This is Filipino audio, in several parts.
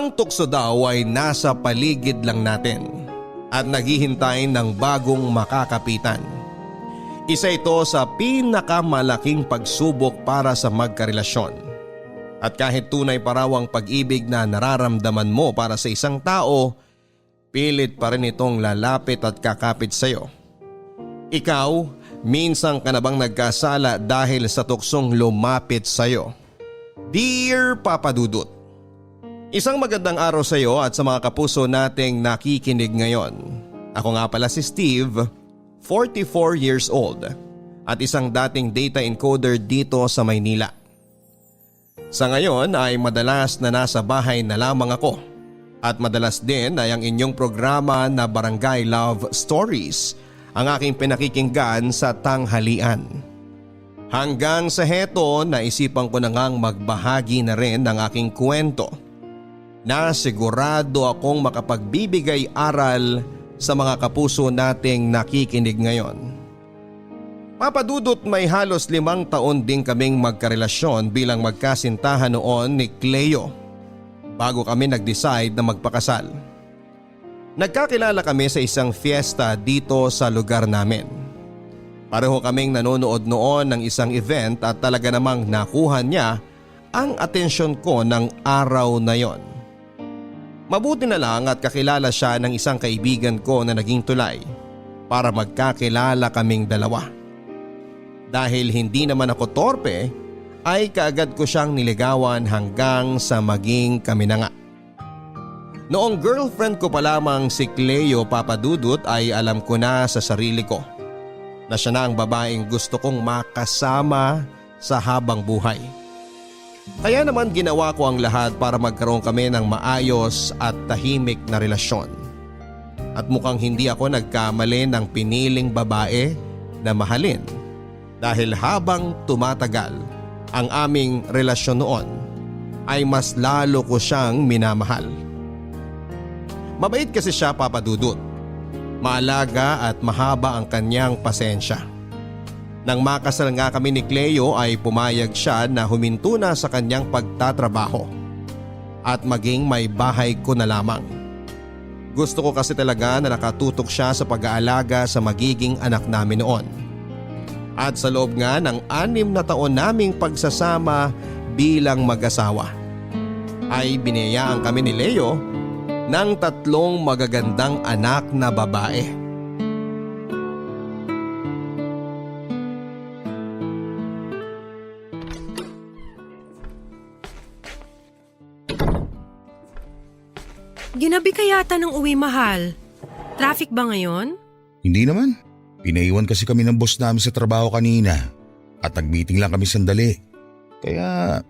Ang tukso daw ay nasa paligid lang natin at naghihintay ng bagong makakapitan. Isa ito sa pinakamalaking pagsubok para sa magkarelasyon. At kahit tunay pa raw ang pag-ibig na nararamdaman mo para sa isang tao, pilit pa rin itong lalapit at kakapit sa iyo. Ikaw, minsan ka na bang nagkasala dahil sa tuksong lumapit sa iyo? Dear Papa Dudut, isang magandang araw sa iyo at sa mga kapuso nating nakikinig ngayon. Ako nga pala si Steve, 44 years old at isang dating data encoder dito sa Maynila. Sa ngayon ay madalas na nasa bahay na lamang ako at madalas din ay ang inyong programa na Barangay Love Stories ang aking pinakikinggan sa tanghalian. Hanggang sa heto naisipan ko na ngang magbahagi na rin ng aking kwento na sigurado akong makapagbibigay aral sa mga kapuso nating nakikinig ngayon. Papadudot, may halos 5 taon din kaming magkarelasyon bilang magkasintahan noon ni Cleo bago kami nag-decide na magpakasal. Nagkakilala kami sa isang fiesta dito sa lugar namin. Pareho kaming nanonood noon ng isang event at talaga namang nakuha niya ang atensyon ko ng araw na yon. Mabuti na lang at kakilala siya ng isang kaibigan ko na naging tulay para magkakilala kaming dalawa. Dahil hindi naman ako torpe ay kaagad ko siyang niligawan hanggang sa maging kami na nga. Noong girlfriend ko pa lamang si Cleo, Papadudut, ay alam ko na sa sarili ko na siya na ang babaeng gusto kong makasama sa habang buhay. Kaya naman ginawa ko ang lahat para magkaroon kami ng maayos at tahimik na relasyon. At mukhang hindi ako nagkamali ng piniling babae na mahalin dahil habang tumatagal ang aming relasyon noon ay mas lalo ko siyang minamahal. Mabait kasi siya, Papadudut. Maalaga at mahaba ang kanyang pasensya. Nang makasal nga kami ni Cleo ay pumayag siya na huminto na sa kanyang pagtatrabaho at maging may bahay ko na lamang. Gusto ko kasi talaga na nakatutok siya sa pag-aalaga sa magiging anak namin noon. At sa loob nga ng 6 na taon naming pagsasama bilang mag-asawa ay biniyayaan kami ni Leo ng 3 magagandang anak na babae. Ginabi ka yata ng uwi, mahal. Traffic ba ngayon? Hindi naman. Pinaiwan kasi kami ng boss namin sa trabaho kanina at nag-meeting lang kami sandali. Kaya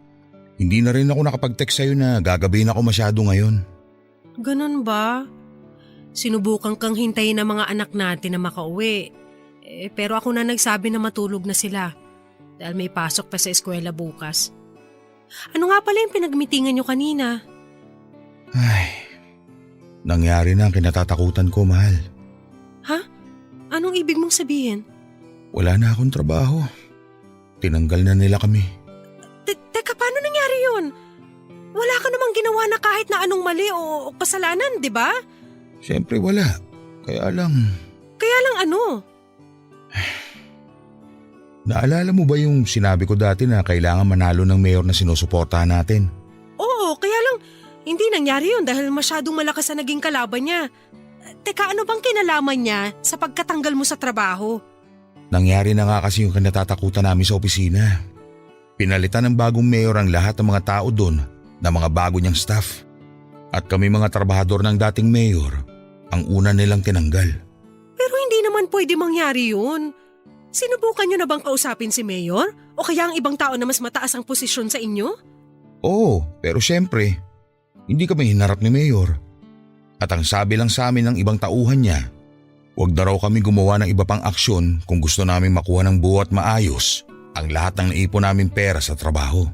hindi na rin ako nakapag-text sa'yo na gagabihin ako masyado ngayon. Ganun ba? Sinubukan kang hintayin ng mga anak natin na makauwi. Pero ako na nagsabi na matulog na sila dahil may pasok pa sa eskwela bukas. Ano nga pala yung pinagmitingan nyo kanina? Ay, nangyari na ang kinatatakutan ko, mahal. Ha? Anong ibig mong sabihin? Wala na akong trabaho. Tinanggal na nila kami. Teka, paano nangyari yun? Wala ka namang ginawa na kahit na anong mali o kasalanan, di ba? Siyempre wala. Kaya lang ano? Naalala mo ba yung sinabi ko dati na kailangan manalo ng mayor na sinusuportahan natin? Oo, kaya lang hindi nangyari yun dahil masyadong malakas na naging kalaban niya. Teka, ano bang kinalaman niya sa pagkatanggal mo sa trabaho? Nangyari na nga kasi yung kinatatakutan namin sa opisina. Pinalitan ng bagong mayor ang lahat ng mga tao doon na mga bago niyang staff. At kami mga trabahador ng dating mayor, ang una nilang tinanggal. Pero hindi naman pwede mangyari yun. Sinubukan niyo na bang kausapin si mayor? O kaya ang ibang tao na mas mataas ang posisyon sa inyo? Oo, pero syempre, hindi kami hinarap ni mayor. At ang sabi lang sa amin ng ibang tauhan niya, huwag na raw kami gumawa ng iba pang aksyon kung gusto namin makuha ng buo at maayos ang lahat ng naipon namin pera sa trabaho.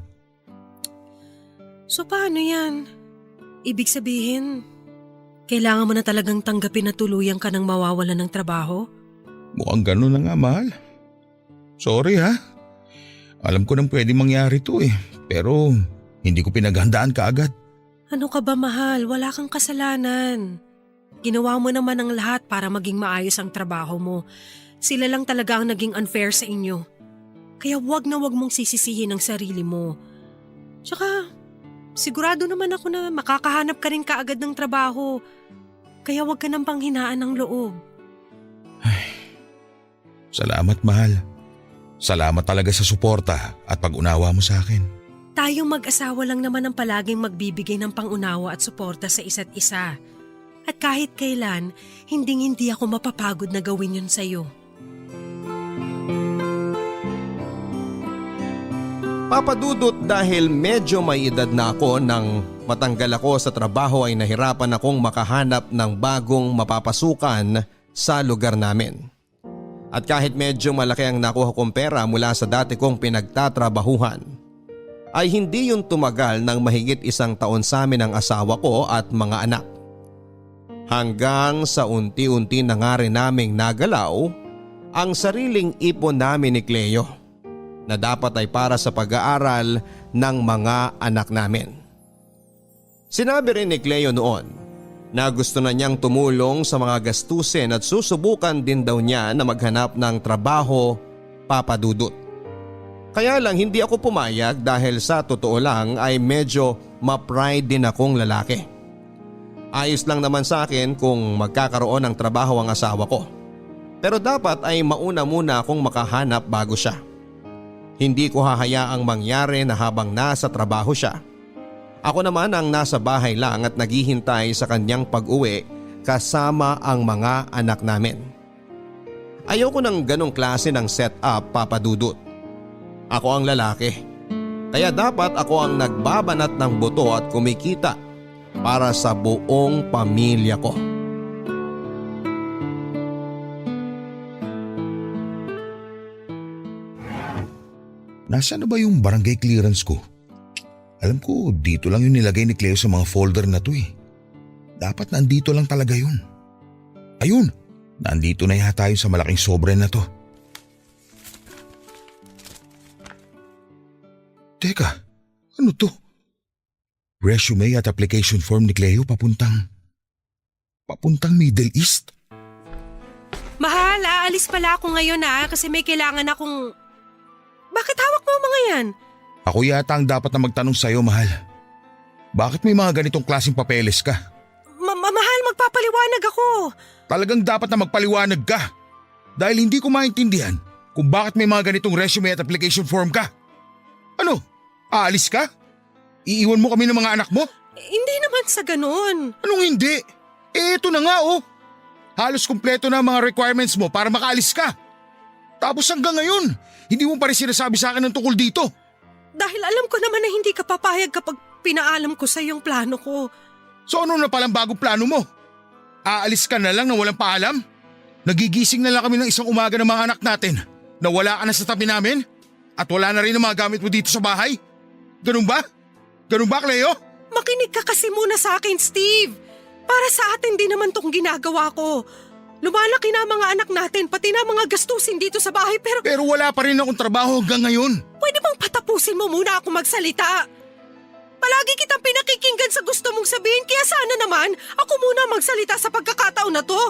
So paano yan? Ibig sabihin, kailangan mo na talagang tanggapin na tuluyan ka ng mawawalan ng trabaho? Mukhang ganun na nga, mahal. Sorry ha. Alam ko nang pwede mangyari to pero hindi ko pinaghandaan kaagad. Ano ka ba, mahal? Wala kang kasalanan. Ginawa mo naman ang lahat para maging maayos ang trabaho mo. Sila lang talaga ang naging unfair sa inyo. Kaya wag na wag mong sisisihin ang sarili mo. Tsaka, sigurado naman ako na makakahanap ka rin kaagad ng trabaho. Kaya wag ka nang panghinaan ng loob. Salamat, mahal. Salamat talaga sa suporta at pag-unawa mo sa akin. Tayong mag-asawa lang naman ang palaging magbibigay ng pangunawa at suporta sa isa't isa. At kahit kailan, hindi ako mapapagod na gawin yun sa'yo. Papadudot, dahil medyo may edad na ako nang matanggal ako sa trabaho ay nahirapan akong makahanap ng bagong mapapasukan sa lugar namin. At kahit medyo malaki ang nakuha kong pera mula sa dati kong pinagtatrabahuhan, ay hindi yun tumagal ng mahigit 1 taon sa amin ang asawa ko at mga anak. Hanggang sa unti-unti na nga rin naming nagalaw ang sariling ipon namin ni Cleo, na dapat ay para sa pag-aaral ng mga anak namin. Sinabi rin ni Cleo noon na gusto na niyang tumulong sa mga gastusin at susubukan din daw niya na maghanap ng trabaho, papadudot. Kaya lang hindi ako pumayag dahil sa totoo lang ay medyo ma-pride din akong lalaki. Ayos lang naman sa akin kung magkakaroon ng trabaho ang asawa ko. Pero dapat ay mauna muna akong makahanap bago siya. Hindi ko hahayaang mangyari na habang nasa trabaho siya, ako naman ang nasa bahay lang at naghihintay sa kanyang pag-uwi kasama ang mga anak namin. Ayoko ng ganong klase ng setup, papadudot. Ako ang lalaki. Kaya dapat ako ang nagbabanat ng buto at kumikita para sa buong pamilya ko. Nasaan na ba yung barangay clearance ko? Alam ko dito lang yung nilagay ni Cleo sa mga folder na to eh. Dapat nandito lang talaga yun. Ayun, nandito na yata yun sa malaking sobre na to. Teka, ano to? Resume at application form ni Cleo papuntang Middle East? Mahal, aalis pala ako ngayon kasi may kailangan akong… Bakit hawak mo ang mga yan? Ako yata ang dapat na magtanong sa'yo, mahal. Bakit may mga ganitong klaseng papeles ka? Mahal, magpapaliwanag ako. Talagang dapat na magpaliwanag ka. Dahil hindi ko maintindihan kung bakit may mga ganitong resume at application form ka. Ano? Aalis ka? Iiwan mo kami ng mga anak mo? Hindi naman sa ganun. Anong hindi? Eto na nga oh. Halos kumpleto na ang mga requirements mo para makaalis ka. Tapos hanggang ngayon, hindi mo pa rin sinasabi sa akin ng tungkol dito. Dahil alam ko naman na hindi ka papayag kapag pinaalam ko sa yung plano ko. So ano na palang bagong plano mo? Aalis ka na lang na walang paalam? Nagigising na lang kami ng isang umaga ng mga anak natin na wala ka na sa tabi namin? At wala na rin ang mga gamit mo dito sa bahay? Ganun ba? Ganun ba, Cleo? Makinig ka kasi muna sa akin, Steve. Para sa atin din naman tong ginagawa ko. Lumalaki na ang mga anak natin, pati na mga gastusin dito sa bahay pero… Pero wala pa rin akong trabaho hanggang ngayon. Pwede bang patapusin mo muna ako magsalita? Palagi kitang pinakikinggan sa gusto mong sabihin, kaya sana naman ako muna magsalita sa pagkakataon na to.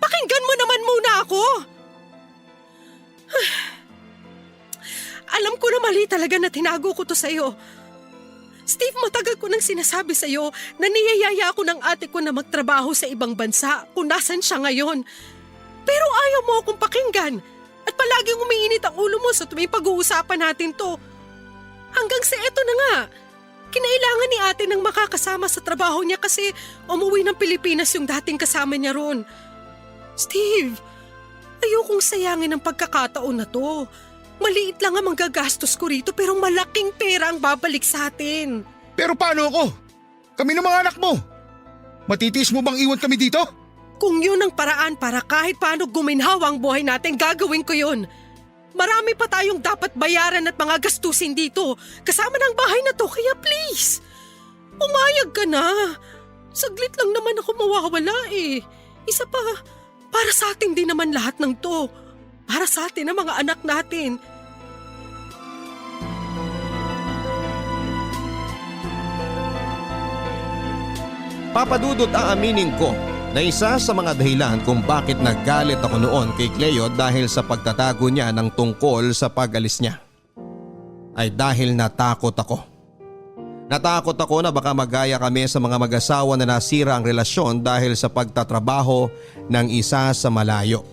Pakinggan mo naman muna ako. Alam ko na mali talaga na tinago ko to sa'yo. Steve, matagal ko nang sinasabi sa'yo na niyayaya ako ng ate ko na magtrabaho sa ibang bansa kung nasan siya ngayon. Pero ayaw mo akong pakinggan at palaging umiinit ang ulo mo sa tuwing pag-uusapan natin to. Hanggang sa eto na nga, kinailangan ni ate nang makakasama sa trabaho niya kasi umuwi ng Pilipinas yung dating kasama niya roon. Steve, ayokong sayangin ang pagkakataon na to. Maliit lang ang manggagastos ko rito pero malaking pera ang babalik sa atin. Pero paano ako? Kami ng mga anak mo. Matitiis mo bang iwan kami dito? Kung yun ang paraan para kahit paano guminhawa ang buhay natin, gagawin ko yun. Marami pa tayong dapat bayaran at mga gastusin dito. Kasama ng bahay na to, kaya please. Umayag ka na. Saglit lang naman ako mawawala eh. Isa pa, para sa atin din naman lahat ng to. Para sa atin ang mga anak natin. Papadudot, aaminin ko na isa sa mga dahilan kung bakit naggalit ako noon kay Cleo dahil sa pagtatago niya ng tungkol sa pag-alis niya ay dahil natakot ako. Natakot ako na baka magaya kami sa mga mag-asawa na nasira ang relasyon dahil sa pagtatrabaho ng isa sa malayo.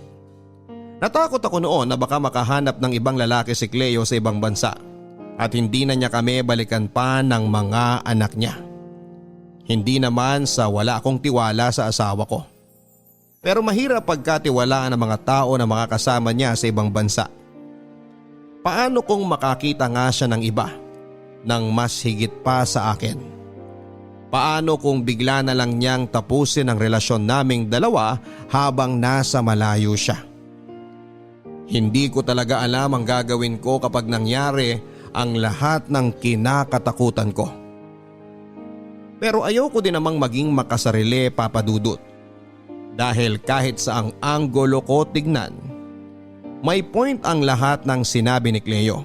Natakot ako noon na baka makahanap ng ibang lalaki si Cleo sa ibang bansa at hindi na niya kami balikan pa ng mga anak niya. Hindi naman sa wala akong tiwala sa asawa ko. Pero mahirap pagkatiwalaan ng mga tao na makakasama niya sa ibang bansa. Paano kung makakita nga siya ng iba, ng mas higit pa sa akin? Paano kung bigla na lang niyang tapusin ang relasyon naming dalawa habang nasa malayo siya? Hindi ko talaga alam ang gagawin ko kapag nangyari ang lahat ng kinakatakutan ko. Pero ayoko din namang maging makasarili, Papa Dudut. Dahil kahit saang angulo ko tignan, may point ang lahat ng sinabi ni Cleo.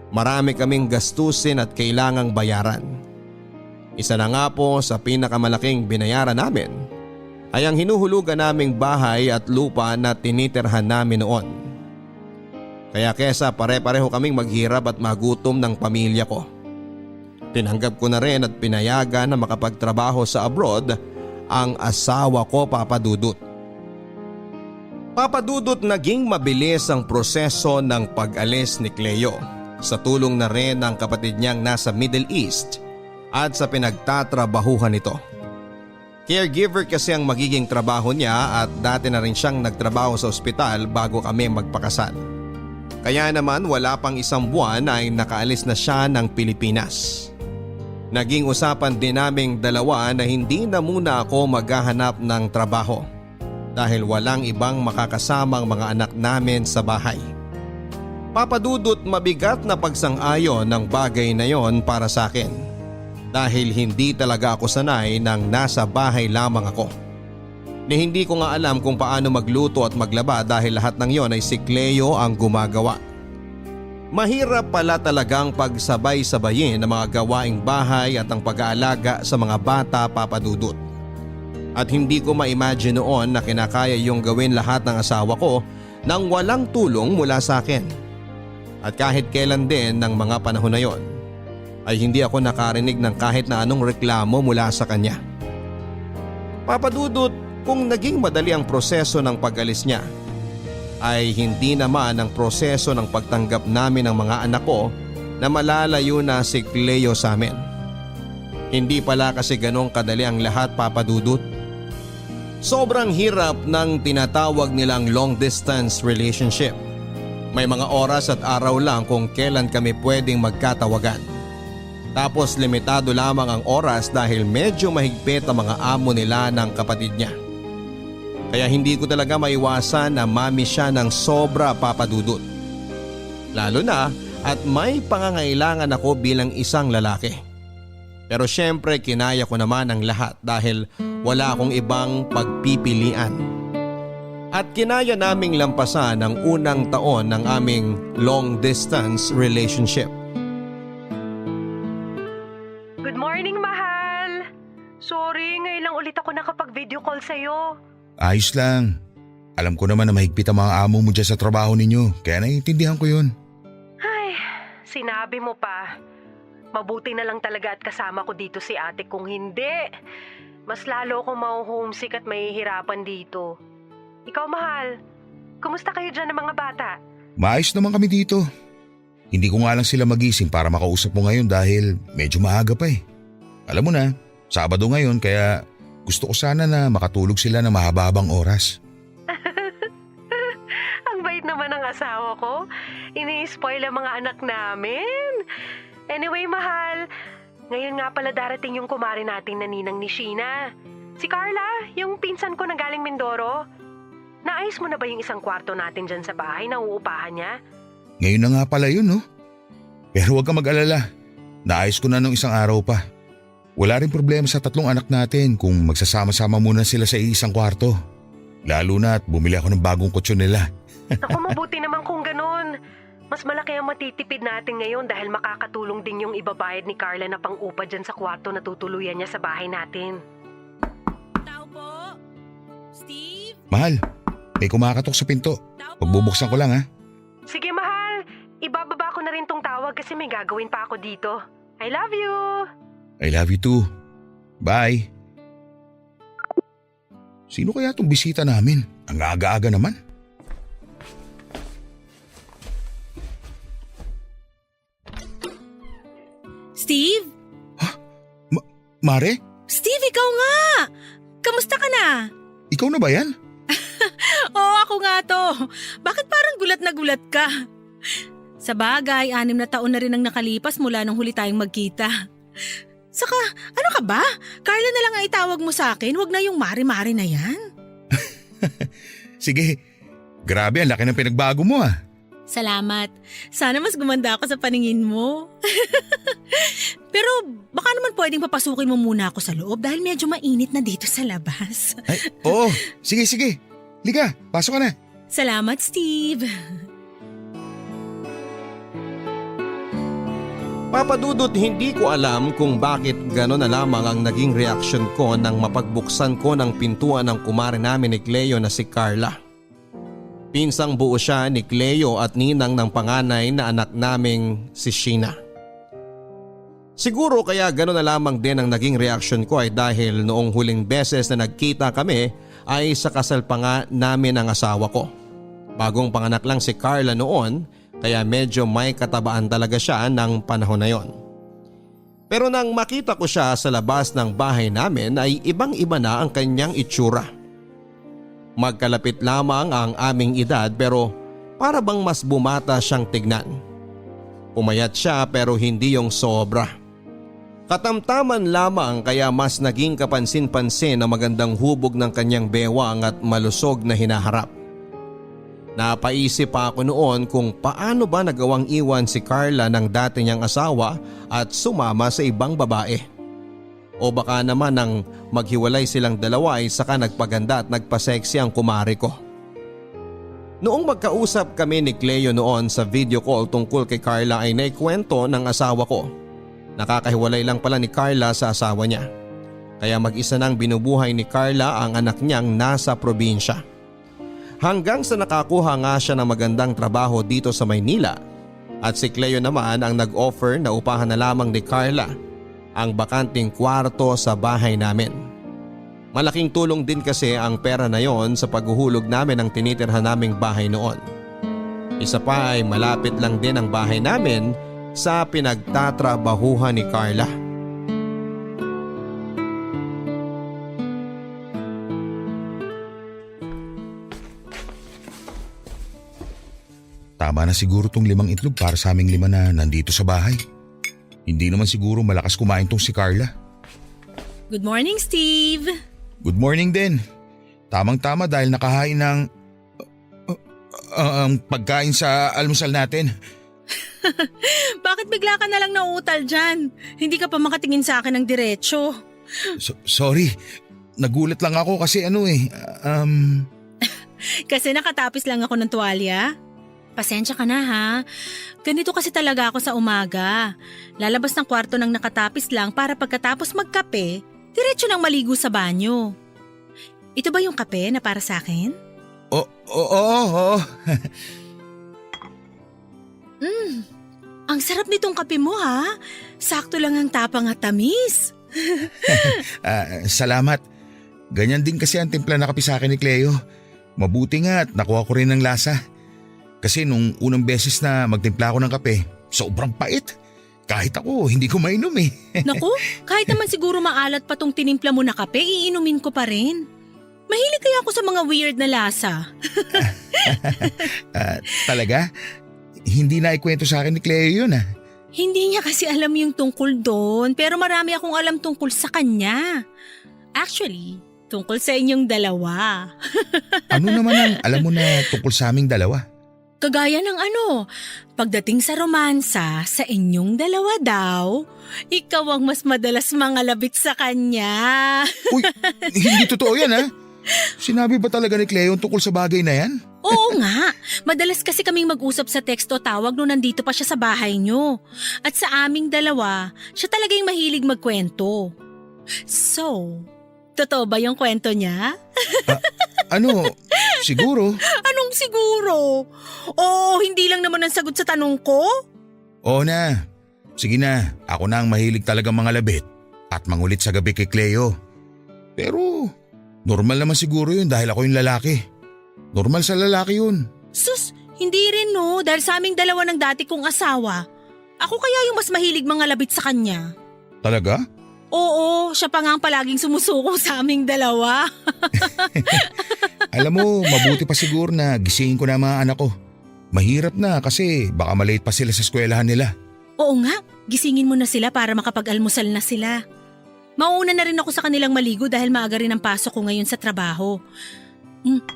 Marami kaming gastusin at kailangang bayaran. Isa na nga po sa pinakamalaking binayaran namin ay ang hinuhulugan naming bahay at lupa na tinitirhan namin noon. Kaya kesa pare-pareho kaming maghirap at magutom ng pamilya ko, tinanggap ko na rin at pinayagan na makapagtrabaho sa abroad ang asawa ko, Papa Dudut. Papa Dudut, naging mabilis ang proseso ng pag-alis ni Cleo sa tulong na rin ng kapatid niyang nasa Middle East at sa pinagtatrabahuhan nito. Caregiver kasi ang magiging trabaho niya at dati na rin siyang nagtrabaho sa ospital bago kami magpakasal. Kaya naman wala pang isang buwan ay nakaalis na siya ng Pilipinas. Naging usapan din naming dalawa na hindi na muna ako maghahanap ng trabaho dahil walang ibang makakasamang mga anak namin sa bahay. Papa Dudut, mabigat na pagsang-ayon ng bagay na yon para sa akin dahil hindi talaga ako sanay nang nasa bahay lamang ako. Ni hindi ko nga alam kung paano magluto at maglaba dahil lahat ng yon ay si Cleo ang gumagawa. Mahirap pala talagang pagsabay-sabayin ang mga gawaing bahay at ang pag-aalaga sa mga bata, Papa Dudut. At hindi ko ma-imagine noon na kinakaya yung gawin lahat ng asawa ko nang walang tulong mula sa akin. At kahit kailan din ng mga panahon na yon, ay hindi ako nakarinig ng kahit na anong reklamo mula sa kanya. Papa Dudut, kung naging madali ang proseso ng pag-alis niya, ay hindi naman ang proseso ng pagtanggap namin ng mga anak ko na malalayo na si Cleo sa amin. Hindi pala kasi ganong kadali ang lahat, Papa Dudut. Sobrang hirap ng tinatawag nilang long distance relationship. May mga oras at araw lang kung kailan kami pwedeng magkatawagan. Tapos limitado lamang ang oras dahil medyo mahigpit ang mga amo nila ng kapatid niya. Kaya hindi ko talaga maiwasan na mami siya ng sobra, Papa Dudut. Lalo na at may pangangailangan ako bilang isang lalaki. Pero syempre kinaya ko naman ang lahat dahil wala akong ibang pagpipilian. At kinaya naming lampasan ang unang taon ng aming long distance relationship. Good morning, mahal! Sorry, ngayon lang ulit ako nakapag-video call sa'yo. Ayos lang. Alam ko naman na mahigpit ang mga amo mo dyan sa trabaho ninyo, kaya naiintindihan ko yun. Ay, sinabi mo pa. Mabuti na lang talaga at kasama ko dito si ate, kung hindi, mas lalo akong ma-homesick at mahihirapan dito. Ikaw, mahal, kumusta kayo dyan ng mga bata? Maayos naman kami dito. Hindi ko nga lang sila magising para makausap mo ngayon dahil medyo maaga pa eh. Alam mo na, Sabado ngayon kaya gusto ko sana na makatulog sila ng mahaba-habang oras. Ang bait naman ng asawa ko. Ini-spoil ang mga anak namin. Anyway, mahal, ngayon nga pala darating yung kumari natin na ninang ni Sheena. Si Carla, yung pinsan ko na galing Mindoro. Naayos mo na ba yung isang kwarto natin dyan sa bahay na uupahan niya? Ngayon na nga pala yun, no? Pero huwag ka mag-alala. Naayos ko na nung isang araw pa. Wala rin problema sa tatlong anak natin kung magsasama-sama muna sila sa isang kwarto. Lalo na at bumili ako ng bagong kutsyon nila. Naku, mabuti naman kung ganun. Mas malaki ang matitipid natin ngayon dahil makakatulong din yung ibabayad ni Carla na pang-upa dyan sa kwarto na tutuluyan niya sa bahay natin. Steve? Mahal, may kumakatok sa pinto. Pagbubuksan ko lang ha. Sige, mahal. Ibababa ko na rin tong tawag kasi may gagawin pa ako dito. I love you! I love you too. Bye. Sino kaya itong bisita namin? Ang aga-aga naman. Steve? Mare, Steve, ikaw nga! Kamusta ka na? ikaw na ba yan? Oo, ako nga to. Bakit parang gulat na gulat ka? Sa bagay, 6 na taon na rin ang nakalipas mula nung huli tayong magkita. Saka, ano ka ba? Carla na lang ang itawag mo sa akin, wag na yung mari-mari na yan. Sige, grabe ang laki ng pinagbago mo ah. Salamat. Sana mas gumanda ako sa paningin mo. Pero baka naman pwedeng papasukin mo muna ako sa loob dahil medyo mainit na dito sa labas. Ay, oo, sige. Liga, pasok ka na. Salamat, Steve. Papadudot, hindi ko alam kung bakit gano'n na lamang ang naging reaksyon ko nang mapagbuksan ko ng pintuan ng kumare namin ni Cleo na si Carla. Pinsang buo siya ni Cleo at ninang ng panganay na anak naming si Sheena. Siguro kaya gano'n na lamang din ang naging reaksyon ko ay dahil noong huling beses na nagkita kami ay sa kasal pa nga namin ang asawa ko. Bagong panganak lang si Carla noon kaya medyo may katabaan talaga siya ng panahon na yon. Pero nang makita ko siya sa labas ng bahay namin ay ibang-iba na ang kanyang itsura. Magkalapit lamang ang aming edad pero para bang mas bumata siyang tignan. Pumayat siya pero hindi yung sobra. Katamtaman lamang kaya mas naging kapansin-pansin ang magandang hubog ng kanyang bewang at malusog na hinaharap. Napaisip pa ako noon kung paano ba nagawang iwan si Carla ng dati niyang asawa at sumama sa ibang babae. O baka naman nang maghiwalay silang dalawa ay saka nagpaganda at nagpaseksi ang kumare ko. Noong magkausap kami ni Cleo noon sa video call tungkol kay Carla ay naikwento ng asawa ko. Nakakahiwalay lang pala ni Carla sa asawa niya. Kaya mag-isa nang binubuhay ni Carla ang anak niyang nasa probinsya. Hanggang sa nakakuha nga siya ng magandang trabaho dito sa Maynila at si Cleo naman ang nag-offer na upahan na lamang ni Carla ang bakanting kwarto sa bahay namin. Malaking tulong din kasi ang pera na yon sa paghuhulog namin ng tinitirhan naming bahay noon. Isa pa ay malapit lang din ang bahay namin sa pinagtatrabahuhan ni Carla. Tama na siguro tong 5 itlog para sa aming 5 na nandito sa bahay. Hindi naman siguro malakas kumain tong si Carla. Good morning, Steve. Good morning din. Tamang-tama dahil nakahain ng pagkain sa almusal natin. Bakit bigla ka na lang nauutal dyan? Hindi ka pa makatingin sa akin ng diretsyo. Sorry, nagulat lang ako kasi Kasi nakatapis lang ako ng tuwalya. Pasensya ka na ha. Ganito kasi talaga ako sa umaga. Lalabas ng kwarto ng nakatapis lang para pagkatapos magkape, diretso nang maligo sa banyo. Ito ba yung kape na para sa akin? Oo. Ang sarap nitong kape mo ha. Sakto lang ang tapang at tamis. Salamat. Ganyan din kasi ang timpla na kape sa akin ni Cleo. Mabuti nga at nakuha ko rin ng lasa. Kasi nung unang beses na magtimpla ako ng kape, sobrang pait. Kahit ako, hindi ko mainom eh. Naku, kahit naman siguro maalat pa tong tinimpla mo na kape, iinumin ko pa rin. Mahilig kaya ako sa mga weird na lasa. Talaga? Hindi na ikwento sa akin ni Cleo yun ah. Hindi niya kasi alam yung tungkol doon, pero marami akong alam tungkol sa kanya. Actually, tungkol sa inyong dalawa. Ano naman ang alam mo na tungkol sa aming dalawa? Kagaya ng pagdating sa romansa, sa inyong dalawa daw, ikaw ang mas madalas mangalabit sa kanya. Uy, hindi totoo yan ha? Sinabi ba talaga ni Cleo tungkol sa bagay na yan? Oo nga, madalas kasi kaming mag-usap sa text o tawag nung nandito pa siya sa bahay niyo. At sa aming dalawa, siya talaga yung mahilig magkwento. So, totoo ba yung kwento niya? Ano, siguro? Anong siguro? Oo, hindi lang naman ang sagot sa tanong ko. Oo na. Sige na, ako na ang mahilig talagang mga labit at mangulit sa gabi kay Cleo. Pero normal naman siguro yun dahil ako yung lalaki. Normal sa lalaki yun. Sus, hindi rin no, dahil sa aming dalawa ng dati kong asawa. Ako kaya yung mas mahilig mga labit sa kanya. Talaga? Oo, siya pa nga ang palaging sumusuko sa aming dalawa. Alam mo, mabuti pa siguro na gisingin ko na ang mga anak ko. Mahirap na kasi baka malate pa sila sa eskwelahan nila. Oo nga, gisingin mo na sila para makapag-almusal na sila. Mauuna na rin ako sa kanilang maligo dahil maaga rin ang pasok ko ngayon sa trabaho.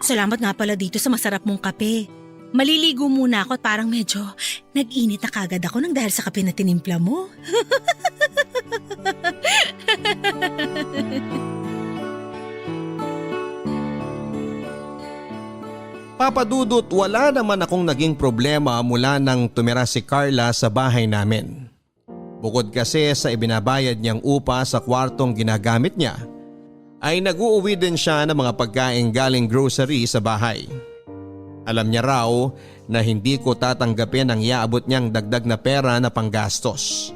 Salamat nga pala dito sa masarap mong kape. Maliligo muna ako at parang medyo nag-init na kagad ako nang dahil sa kape na tinimpla mo. Papa Dudut, wala naman akong naging problema mula nang tumira si Carla sa bahay namin. Bukod kasi sa ibinabayad niyang upa sa kwartong ginagamit niya, ay nag-uuwi din siya ng mga pagkain galing grocery sa bahay. Alam niya raw na hindi ko tatanggapin ang iaabot niyang dagdag na pera na panggastos.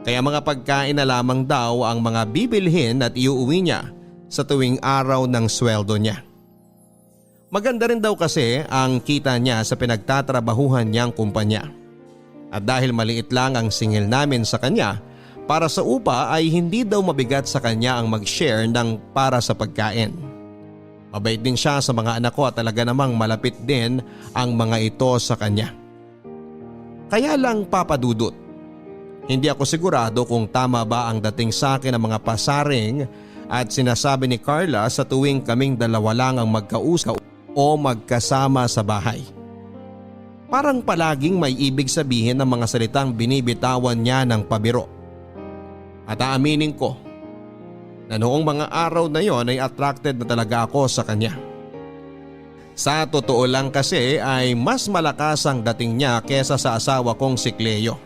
Kaya mga pagkain na lamang daw ang mga bibilhin at iuuwi niya sa tuwing araw ng sweldo niya. Maganda rin daw kasi ang kita niya sa pinagtatrabahuhan niyang kumpanya. At dahil maliit lang ang singil namin sa kanya, para sa upa ay hindi daw mabigat sa kanya ang mag-share ng para sa pagkain. Mabait din siya sa mga anak ko at talaga namang malapit din ang mga ito sa kanya. Kaya lang Papa Dudut, hindi ako sigurado kung tama ba ang dating sa akin ng mga pasaring at sinasabi ni Carla sa tuwing kaming dalawa lang ang magkausap o magkasama sa bahay. Parang palaging may ibig sabihin ng mga salitang binibitawan niya ng pabiro. At aaminin ko na noong mga araw na yon ay attracted na talaga ako sa kanya. Sa totoo lang kasi ay mas malakas ang dating niya kesa sa asawa kong si Cleo.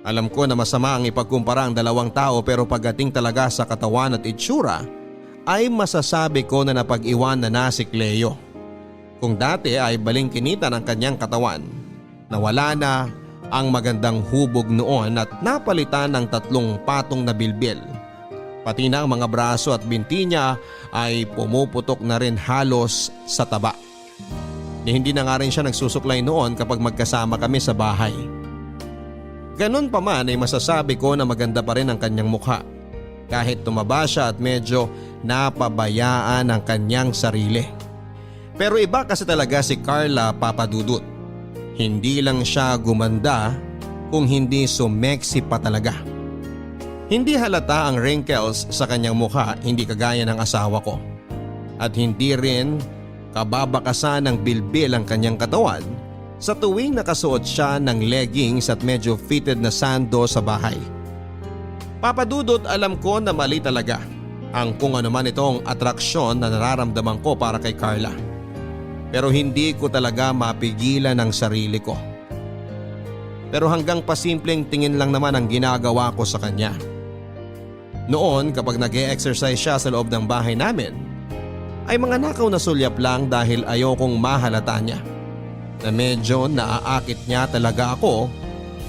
Alam ko na masama ang ipagkumpara ang dalawang tao pero pagdating talaga sa katawan at itsura ay masasabi ko na napag-iwan na si Cleo. Kung dati ay balingkinitan ang kanyang katawan, nawala na ang magandang hubog noon at napalitan ng 3 patong na bilbil. Pati na ang mga braso at binti niya ay pumuputok na rin halos sa taba. Hindi na nga rin siya nagsusuklay noon kapag magkasama kami sa bahay. Ganon pa man ay masasabi ko na maganda pa rin ang kanyang mukha. Kahit tumaba siya at medyo napabayaan ang kanyang sarili. Pero iba kasi talaga si Carla, Papa Dudut. Hindi lang siya gumanda kung hindi sumeksi pa talaga. Hindi halata ang wrinkles sa kanyang mukha, hindi kagaya ng asawa ko. At hindi rin kababakasan ng bilbil ang kanyang katawan sa tuwing nakasuot siya ng leggings at medyo fitted na sando sa bahay. Papa Dudut, alam ko na mali talaga ang kung ano man itong atraksyon na nararamdaman ko para kay Carla. Pero hindi ko talaga mapigilan ang sarili ko. Pero hanggang pasimpleng tingin lang naman ang ginagawa ko sa kanya. Noon kapag nag-e-exercise siya sa loob ng bahay namin, ay mga nakaw na sulyap lang dahil ayokong mahalata niya na medyo naaakit niya talaga ako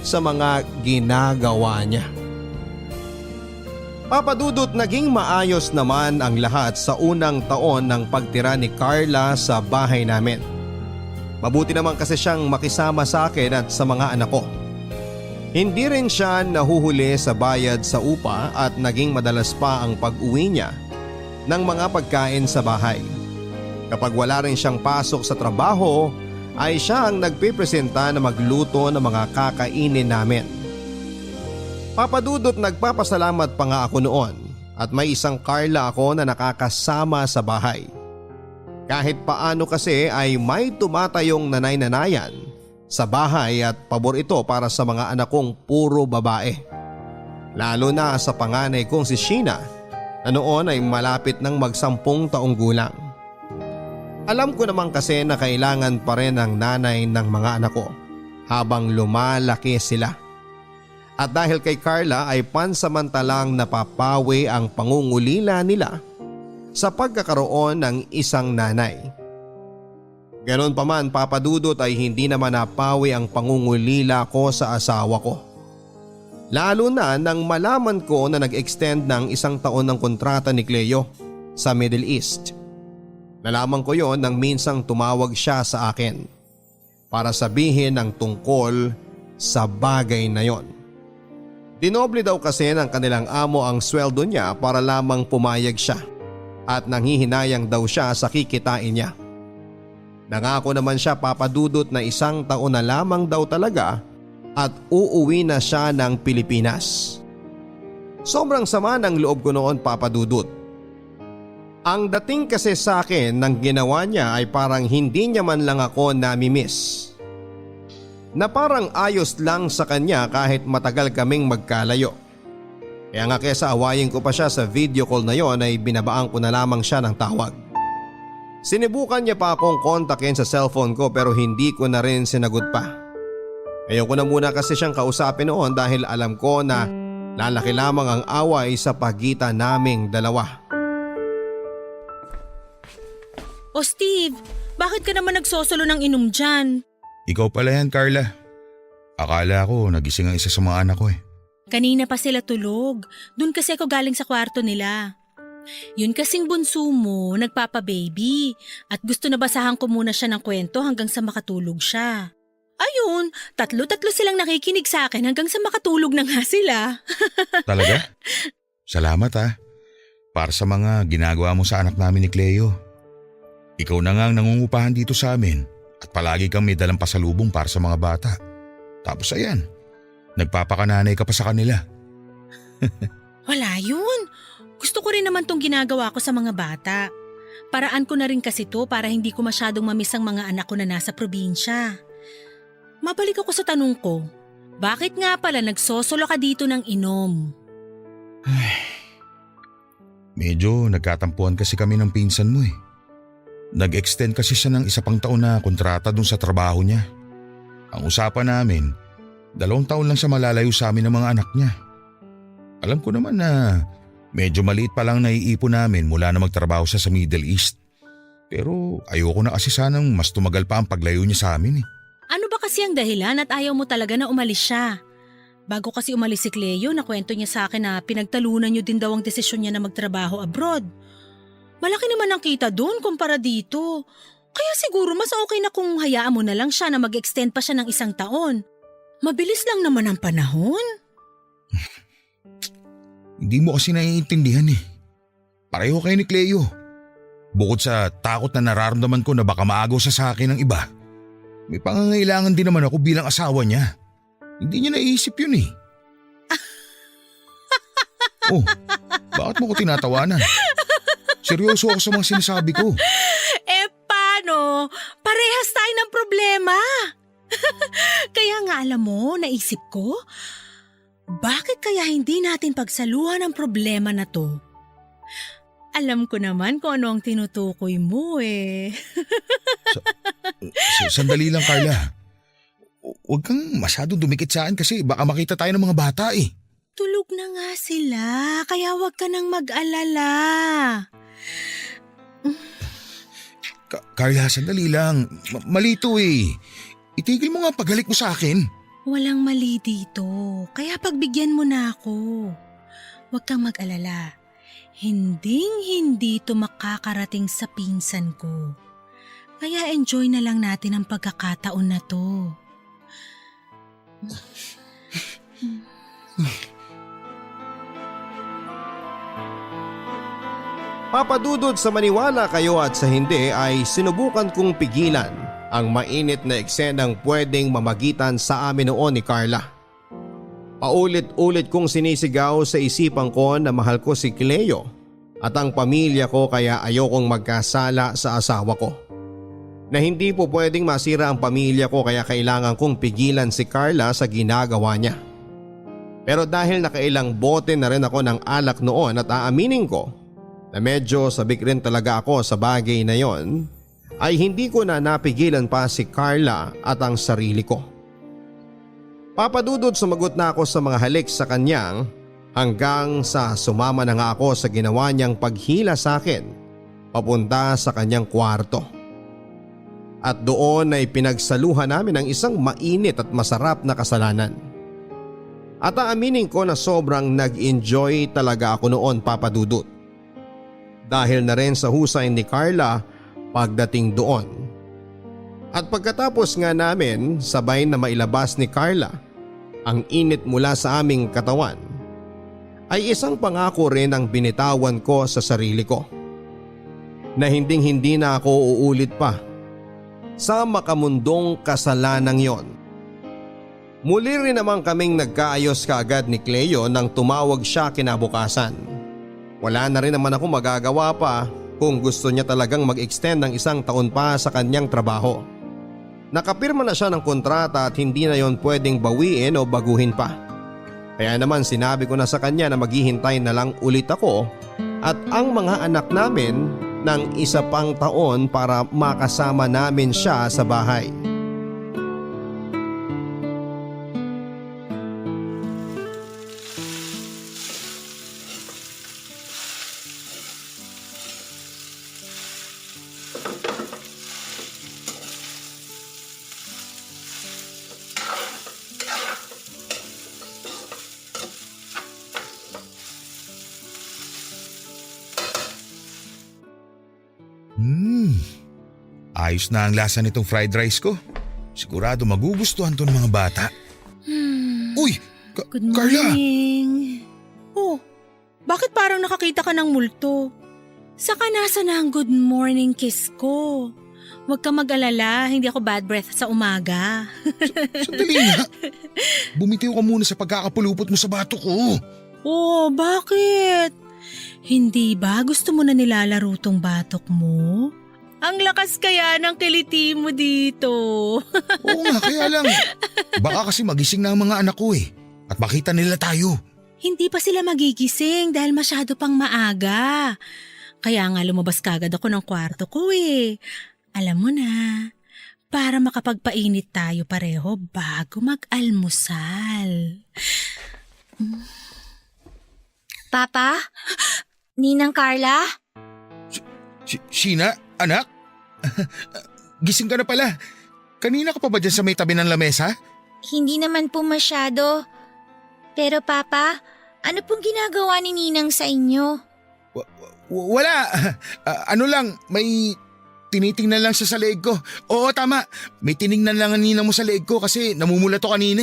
sa mga ginagawa niya. Papa Dudut, naging maayos naman ang lahat sa unang taon ng pagtira ni Carla sa bahay namin. Mabuti naman kasi siyang makisama sa akin at sa mga anak ko. Hindi rin siya nahuhuli sa bayad sa upa at naging madalas pa ang pag-uwi niya ng mga pagkain sa bahay. Kapag wala rin siyang pasok sa trabaho ay siya ang nagpipresenta na magluto ng mga kakainin namin. Papa Dudut, nagpapasalamat pa nga ako noon at may isang Carla ako na nakakasama sa bahay. Kahit paano kasi ay may tumatayong nanay-nanayan sa bahay at pabor ito para sa mga anak kong puro babae. Lalo na sa panganay kong si Sheena na noon ay malapit ng mag-10 taong gulang. Alam ko naman kasi na kailangan pa rin ng nanay ng mga anak ko habang lumalaki sila. At dahil kay Carla ay pansamantalang napapawi ang pangungulila nila, sa pagkakaroon ng isang nanay. Ganon pa man Papa Dudut ay hindi naman napawi ang pangungulila ko sa asawa ko. Lalo na nang malaman ko na nag-extend ng 1 taon ng kontrata ni Cleo sa Middle East. Nalaman ko yon nang minsang tumawag siya sa akin para sabihin ang tungkol sa bagay na yon. Dinoble daw kasi ng kanilang amo ang sweldo niya para lamang pumayag siya at nanghihinayang daw siya sa kikitain niya. Nangako naman siya Papa Dudut na 1 taon na lamang daw talaga at uuwi na siya ng Pilipinas. Sobrang sama ng loob ko noon Papa Dudut. Ang dating kasi sa akin ng ginawa niya ay parang hindi niya man lang ako nami-miss. Na parang ayos lang sa kanya kahit matagal kaming magkalayo. Kaya nga kesa awayin ko pa siya sa video call na yon ay binabaan ko na lamang siya ng tawag. Sinubukan niya pa akong kontakin sa cellphone ko pero hindi ko na rin sinagot pa. Ayoko na muna kasi siyang kausapin noon dahil alam ko na lalaki lamang ang away sa pagitan naming dalawa. O Steve, bakit ka naman nagsosolo ng inom dyan? Ikaw pala yan, Carla. Akala ko nagising ang isa sa mga anak ko eh. Kanina pa sila tulog. Doon kasi ako galing sa kwarto nila. Yun kasing bunso mo, nagpapa-baby. At gusto na basahan ko muna siya ng kwento hanggang sa makatulog siya. Ayun, tatlo-tatlo silang nakikinig sa akin hanggang sa makatulog na nga sila. Talaga? Salamat ha. Para sa mga ginagawa mo sa anak namin ni Cleo. Ikaw na nga ang nangungupahan dito sa amin at palagi kang may dalang pasalubong para sa mga bata. Tapos ayan, nagpapakananay ka pa sa kanila. Wala yun. Gusto ko rin naman tong ginagawa ko sa mga bata. Paraan ko na rin kasi to para hindi ko masyadong mamiss ang mga anak ko na nasa probinsya. Mabalik ako sa tanong ko. Bakit nga pala nagsosolo ka dito ng inom? Medyo nagkatampuan kasi kami ng pinsan mo eh. Nag-extend kasi siya ng 1 pang taon na kontrata dun sa trabaho niya. Ang usapan namin, 2 taon lang siya malalayo sa amin ng mga anak niya. Alam ko naman na medyo maliit pa lang naiipon namin mula na magtrabaho siya sa Middle East. Pero ayoko na kasi sanang mas tumagal pa ang paglayo niya sa amin eh. Ano ba kasi ang dahilan at ayaw mo talaga na umalis siya? Bago kasi umalis si Cleo, nakwento niya sa akin na pinagtalunan niyo din daw ang desisyon niya na magtrabaho abroad. Malaki naman ang kita doon kumpara dito. Kaya siguro mas okay na kung hayaan mo na lang siya na mag-extend pa siya ng 1 taon. Mabilis lang naman ang panahon. Hindi mo kasi naiintindihan eh. Pareho kayo ni Cleo. Bukod sa takot na nararamdaman ko na baka maagaw sa akin ng iba, may pangangailangan din naman ako bilang asawa niya. Hindi niya naiisip yun eh. Oh, bakit mo ko tinatawanan? Seryoso ako sa mga sinasabi ko. Paano? Parehas tayo ng problema. Kaya nga alam mo, naisip ko, bakit kaya hindi natin pagsaluhan ang problema na to? Alam ko naman kung ano ang tinutukoy mo eh. Sandali lang, Carla. Huwag kang masyadong dumikit sa akin kasi baka makita tayo ng mga bata eh. Tulog na nga sila, kaya huwag ka nang mag-alala. Carla, sandali lang. Malito eh. Itigil mo nga paghalik mo sa akin. Walang mali dito, kaya pagbigyan mo na ako. Huwag kang mag-alala. Hindi ito makakarating sa pinsan ko. Kaya enjoy na lang natin ang pagkakataon na to. Papadudod sa maniwala kayo at sa hindi ay sinubukan kong pigilan ang mainit na eksenang pwedeng mamagitan sa amin noon ni Carla. Paulit-ulit kong sinisigaw sa isipan ko na mahal ko si Cleo at ang pamilya ko kaya ayokong magkasala sa asawa ko. Na hindi po pwedeng masira ang pamilya ko kaya kailangan kong pigilan si Carla sa ginagawa niya. Pero dahil nakailang bote na rin ako ng alak noon at aaminin ko na medyo sabik rin talaga ako sa bagay na yon, ay hindi ko na napigilan pa si Carla at ang sarili ko. Papadudod sumagot na ako sa mga halik sa kanyang hanggang sa sumama na nga ako sa ginawa niyang paghila sa akin papunta sa kanyang kwarto. At doon ay pinagsaluhan namin ang isang mainit at masarap na kasalanan. At aaminin ko na sobrang nag-enjoy talaga ako noon, Papa Dudut. Dahil na rin sa husay ni Carla pagdating doon. At pagkatapos nga namin sabay na mailabas ni Carla ang init mula sa aming katawan, ay isang pangako rin ang binitawan ko sa sarili ko na hindi na ako uulit pa sa makamundong kasalanang yon. Muli rin naman kaming nagkaayos kaagad ni Cleo nang tumawag siya kinabukasan. Wala na rin naman ako magagawa pa kung gusto niya talagang mag-extend ng 1 taon pa sa kanyang trabaho. Nakapirma na siya ng kontrata at hindi na yon pwedeng bawiin o baguhin pa. Kaya naman sinabi ko na sa kanya na maghihintay na lang ulit ako at ang mga anak namin ng 1 pang taon para makasama namin siya sa bahay. Ayos na ang lasa nitong fried rice ko. Sigurado magugustuhan to ng mga bata. Uy! Good Carla! morning. Oh, bakit parang nakakita ka ng multo? Saka nasa na ang good morning kiss ko? Huwag ka mag-alala, hindi ako bad breath sa umaga. Sandali nga. Bumitiw ka muna sa pagkakapulupot mo sa bato ko. Oh, bakit? Hindi ba gusto mo na nilalaro tong batok mo? Ang lakas kaya ng kiliti mo dito. Oo nga, kaya lang. Baka kasi magising na ang mga anak ko at makita nila tayo. Hindi pa sila magigising dahil masyado pang maaga. Kaya nga lumabas kagad ako ng kwarto ko Alam mo na, para makapagpainit tayo pareho bago mag-almusal. Papa? Ninang Carla? Sheena, anak? Gising ka na pala. Kanina ka pa ba dyan sa may tabi ng lamesa? Hindi naman po masyado. Pero Papa, ano pong ginagawa ni Ninang sa inyo? Wala. Ano lang, may tinitingnan lang siya sa leeg ko. Oo, tama. May tiningnan lang ang ninang mo sa leeg ko kasi namumula to kanina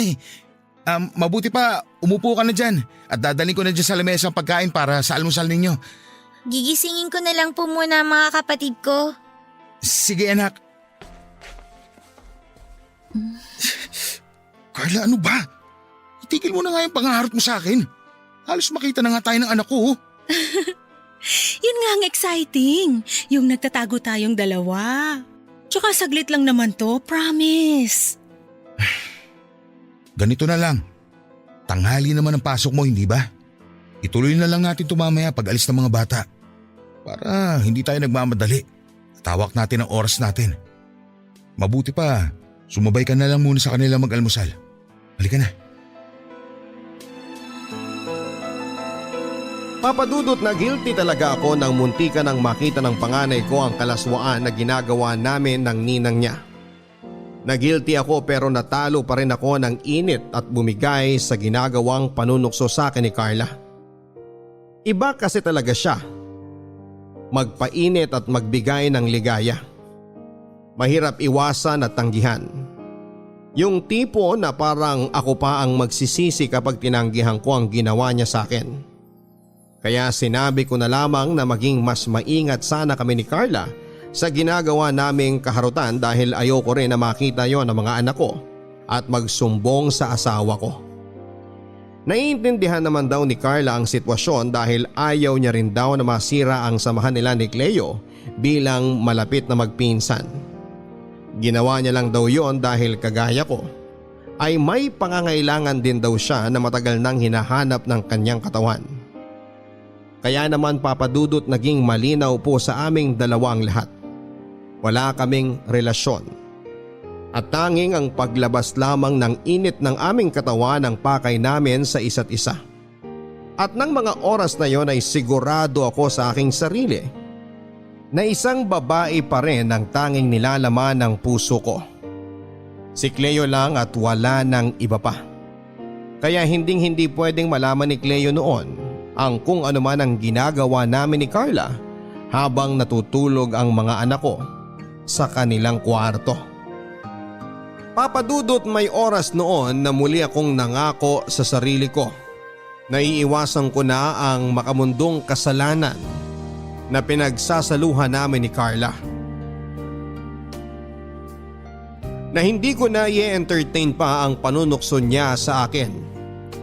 Mabuti pa, umupo ka na dyan at dadalhin ko na dyan sa lamesa ang pagkain para sa almusal ninyo. Gigisingin ko na lang po muna ang mga kapatid ko. Sige anak. Carla, ano ba? Itigil mo na nga yung pangaharot mo sa akin. Halos makita na nga tayo ng anak ko. Yun nga ang exciting. Yung nagtatago tayong dalawa. Tsaka saglit lang naman to, promise. Ganito na lang. Tanghali naman ang pasok mo, hindi ba? Ituloy na lang natin ito mamaya pag alis ng mga bata. Para hindi tayo nagmamadali. Tawak natin ang oras natin. Mabuti pa, sumabay ka na lang muna sa kanila mag-almusal. Halika na. Papadudot na guilty talaga ako nang muntika nang makita ng panganay ko ang kalaswaan na ginagawa namin ng ninang niya. Nagilty ako pero natalo pa rin ako ng init at bumigay sa ginagawang panunukso sa akin ni Carla. Iba kasi talaga siya. Magpainit at magbigay ng ligaya. Mahirap iwasan at tanggihan. Yung tipo na parang ako pa ang magsisisi kapag tinanggihan ko ang ginawa niya sa akin. Kaya sinabi ko na lamang na maging mas maingat sana kami ni Carla sa ginagawa naming kaharutan dahil ayoko rin na makita yon ng mga anak ko at magsumbong sa asawa ko. Naiintindihan naman daw ni Carla ang sitwasyon dahil ayaw niya rin daw na masira ang samahan nila ni Cleo bilang malapit na magpinsan. Ginawa niya lang daw yon dahil kagaya ko ay may pangangailangan din daw siya na matagal nang hinahanap ng kanyang katawan. Kaya naman papadudot naging malinaw po sa aming dalawang lahat. Wala kaming relasyon. At tanging ang paglabas lamang ng init ng aming katawan ang pakay namin sa isa't isa. At ng mga oras na yon ay sigurado ako sa aking sarili na isang babae pa rin ang tanging nilalaman ng puso ko. Si Cleo lang at wala ng iba pa. Kaya hindi pwedeng malaman ni Cleo noon ang kung ano man ang ginagawa namin ni Carla habang natutulog ang mga anak ko sa kanilang kwarto. Papadudot, may oras noon na muli akong nangako sa sarili ko na iiwasan ko na ang makamundong kasalanan na pinagsasaluhan namin ni Carla. Na hindi ko na i-entertain pa ang panunukso niya sa akin.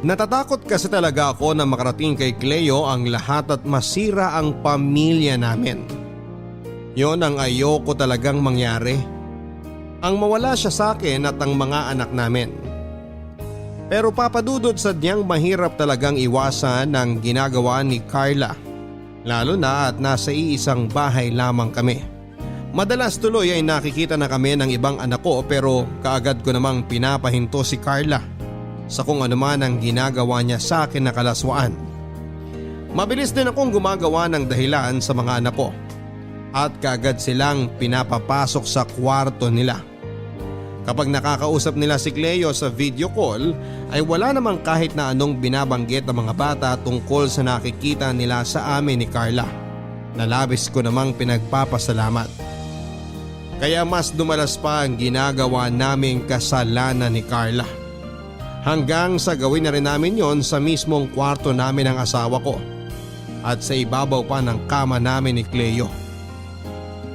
Natatakot kasi talaga ako na makarating kay Cleo ang lahat at masira ang pamilya namin. Yon ang ayoko talagang mangyari. Ang mawala siya sa akin at ang mga anak namin. Pero papadudod, sadyang mahirap talagang iwasan ang ginagawa ni Carla. Lalo na at nasa iisang bahay lamang kami. Madalas tuloy ay nakikita na kami ng ibang anak ko pero kaagad ko namang pinapahinto si Carla sa kung ano man ang ginagawa niya sa akin na kalaswaan. Mabilis din akong gumagawa ng dahilan sa mga anak ko at kaagad silang pinapapasok sa kwarto nila. Kapag nakakausap nila si Cleo sa video call ay wala namang kahit na anong binabanggit ng mga bata tungkol sa nakikita nila sa amin ni Carla, na labis ko namang pinagpapasalamat. Kaya mas dumalas pa ang ginagawa naming kasalanan ni Carla. Hanggang sa gawin na rin namin yon sa mismong kwarto namin ng asawa ko at sa ibabaw pa ng kama namin ni Cleo.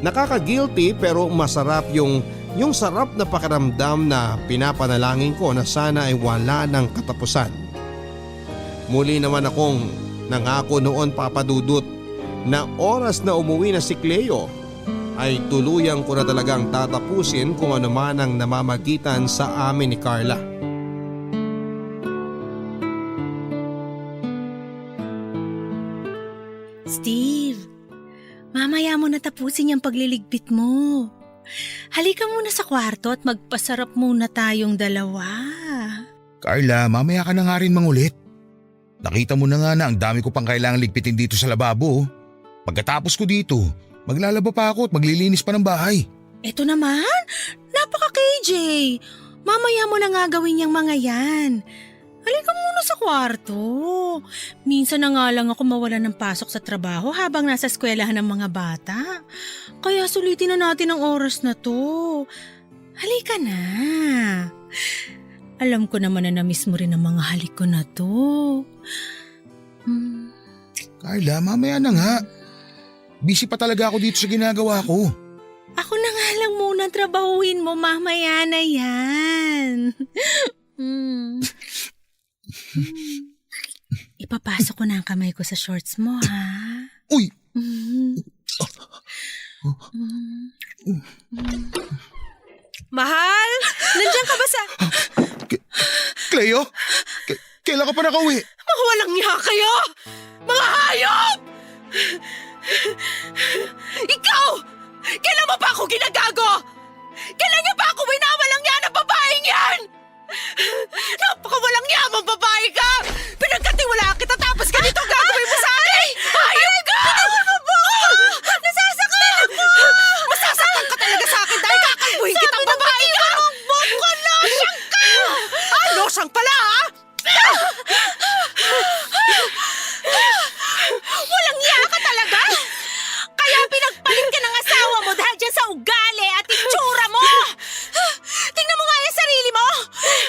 Nakaka-guilty pero masarap yung sarap na pakiramdam na pinapanalangin ko na sana ay wala ng katapusan. Muli naman akong nangako noon, papadudot, na oras na umuwi na si Cleo ay tuluyang ko na talagang tatapusin kung ano man ang namamagitan sa amin ni Carla. Steve, mamaya mo na tapusin yung pagliligpit mo. Halika muna sa kwarto at magpasarap muna tayong dalawa. Carla, mamaya ka na nga rin mangulit. Nakita mo na nga na ang dami ko pang kailangang ligpitin dito sa lababo. Pagkatapos ko dito, maglalaba pa ako at maglilinis pa ng bahay. Eto naman, napaka-KJ. Mamaya mo na nga gawin yung mga yan. Halika muna sa kwarto. Minsan na nga lang ako mawalan ng pasok sa trabaho habang nasa eskwelahan ng mga bata. Kaya sulitin na natin ang oras na to. Halika na. Alam ko naman na na-miss mo rin ang mga halik ko na to. Carla, mamaya na nga. Busy pa talaga ako dito sa ginagawa ko. Ako na nga lang muna ang trabahuin mo, mamaya na yan. Ipapasok ko na ang kamay ko sa shorts mo, ha? Uy! Mahal! Nandiyan ka ba sa… Cleo? Kailan ka pa nakauwi? Mga walang niya kayo! Mga hayop! Ikaw! Kailan mo pa ako ginagago? Kailan niyo pa ako winawalang niya ng babaeng yan? Napakawalang niya mong babae ka! Pinagkatiwalaan kita tapos ganito gagawin mo sa akin! Hayop ka! Nasasaktan ako! Masasaktan ka talaga sa akin dahil kakalbuhin kitang babae ka! Sabi ko, losyang ka! Losyang pala, ha? Walang niya ka talaga! Kaya pinagpalit ka ng asawa mo dahil dyan sa ugali at itsura mo! Tingnan mo nga yung sarili mo!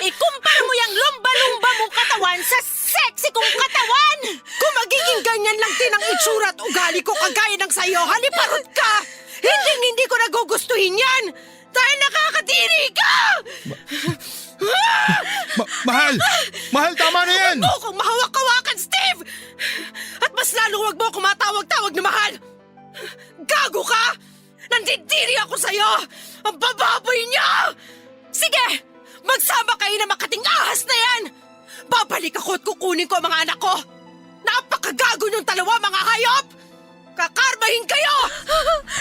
Ikumpara mo yung lumba-lumba mong katawan sa sexy kong katawan! Kung magiging ganyan lang din ang itsura at ugali ko kagaya ng sayo, haliparot ka! Hindi ko nagugustuhin yan! Dahil nakakadiri ka! Mahal! Mahal, tama na yan! Huwag mo akong mahawak-hawakan, Steve! At mas lalo huwag mo akong matawag-tawag na mahal! Gago ka! Nandidiri ako sa'yo! Ang bababoy niya! Sige! Magsama kayo na makating ahas na yan! Babalik ako at kukunin ko ang mga anak ko! Napakagago niyong dalawa, mga hayop! Kakarmahin kayo!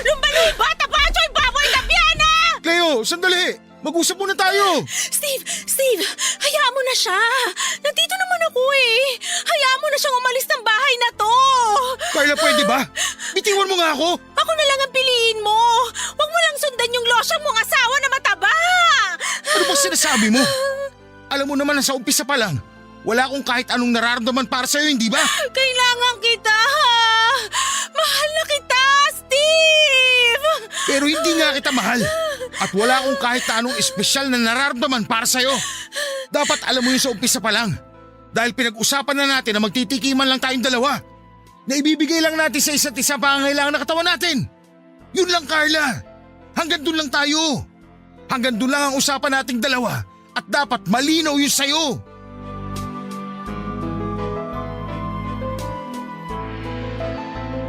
Lumba-lumba! Tapachoy! Baboy! Labiana! Cleo, sandali! Mag-usap muna tayo! Steve, hayaan mo na siya. Nandito naman ako eh. Hayaan mo na siyang umalis ng bahay na to. Carla, pwede ba? Bitiwan mo nga ako! Ako Ako na lang ang piliin mo. Huwag mo lang sundan yung losyang mong asawa na mataba. Ano bang sinasabi mo? Alam mo naman na sa umpisa pa lang, wala akong kahit anong nararamdaman para sa'yo, hindi ba? Kailangan kita. Mahal na kita, Steve. Pero hindi nga kita mahal. At wala akong kahit anong espesyal na nararamdaman para sa'yo. Dapat alam mo yun sa umpisa pa lang. Dahil pinag-usapan na natin na magtitikiman lang tayong dalawa. Na ibibigay lang natin sa isa't isa pangangailangan na katawan natin. Yun lang, Carla. Hanggang dun lang tayo. Hanggang dun lang ang usapan nating dalawa. At dapat malinaw yun sa'yo.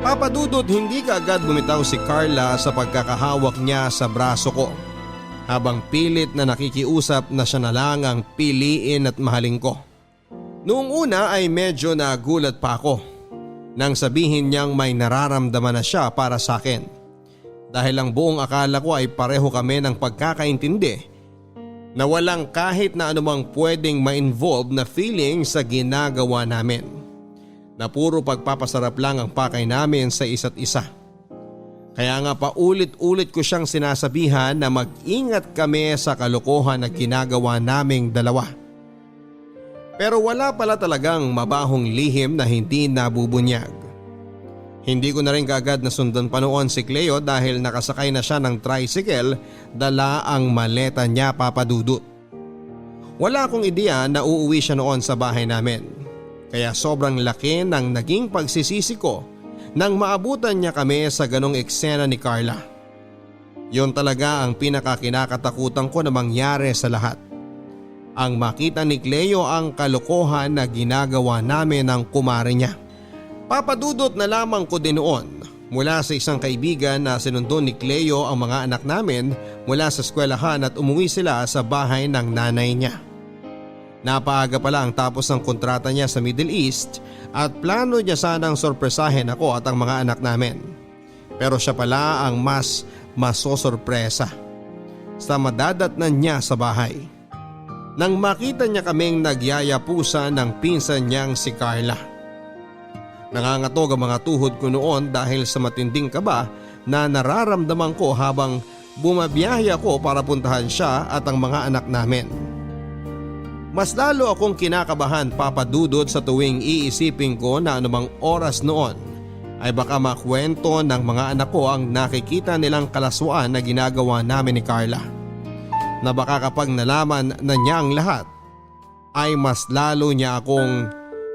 Papa Dudut, hindi kaagad bumitaw si Carla sa pagkakahawak niya sa braso ko. Habang pilit na nakikiusap na siya na lang ang piliin at mahalin ko. Noong una ay medyo nagulat pa ako nang sabihin niyang may nararamdaman na siya para sa akin. Dahil ang buong akala ko ay pareho kami ng pagkakaintindi na walang kahit na anumang pwedeng ma-involve na feeling sa ginagawa namin. Na puro pagpapasarap lang ang pakay namin sa isa't isa. Kaya nga paulit-ulit ko siyang sinasabihan na mag-ingat kami sa kalokohan na ginagawa naming dalawa. Pero wala pala talagang mabahong lihim na hindi nabubunyag. Hindi ko na rin kaagad nasundan pa noon si Cleo dahil nakasakay na siya ng tricycle, dala ang maleta niya, Papa Dudut. Wala akong ideya na uuwi siya noon sa bahay namin. Kaya sobrang laki ng naging pagsisisi ko nang maabutan niya kami sa ganong eksena ni Carla. Yon talaga ang pinakakinakatakutan ko na mangyari sa lahat. Ang makita ni Cleo ang kalokohan na ginagawa namin ng kumare niya. Papadudot na lamang ko din noon mula sa isang kaibigan na sinundo ni Cleo ang mga anak namin mula sa eskwelahan at umuwi sila sa bahay ng nanay niya. Napaaga pala ang tapos ng kontrata niya sa Middle East at plano niya sanang sorpresahin ako at ang mga anak namin. Pero siya pala ang mas masosorpresa sa madadatnan niya sa bahay. Nang makita niya kaming nagyayapusan ng pinsan niyang si Carla. Nangangatog ang mga tuhod ko noon dahil sa matinding kaba na nararamdaman ko habang bumabiyahe ako para puntahan siya at ang mga anak namin. Mas lalo akong kinakabahan, Papa Dudut, sa tuwing iisipin ko na anumang oras noon ay baka makwento ng mga anak ko ang nakikita nilang kalaswaan na ginagawa namin ni Carla. Na baka kapag nalaman na niya ang lahat ay mas lalo niya akong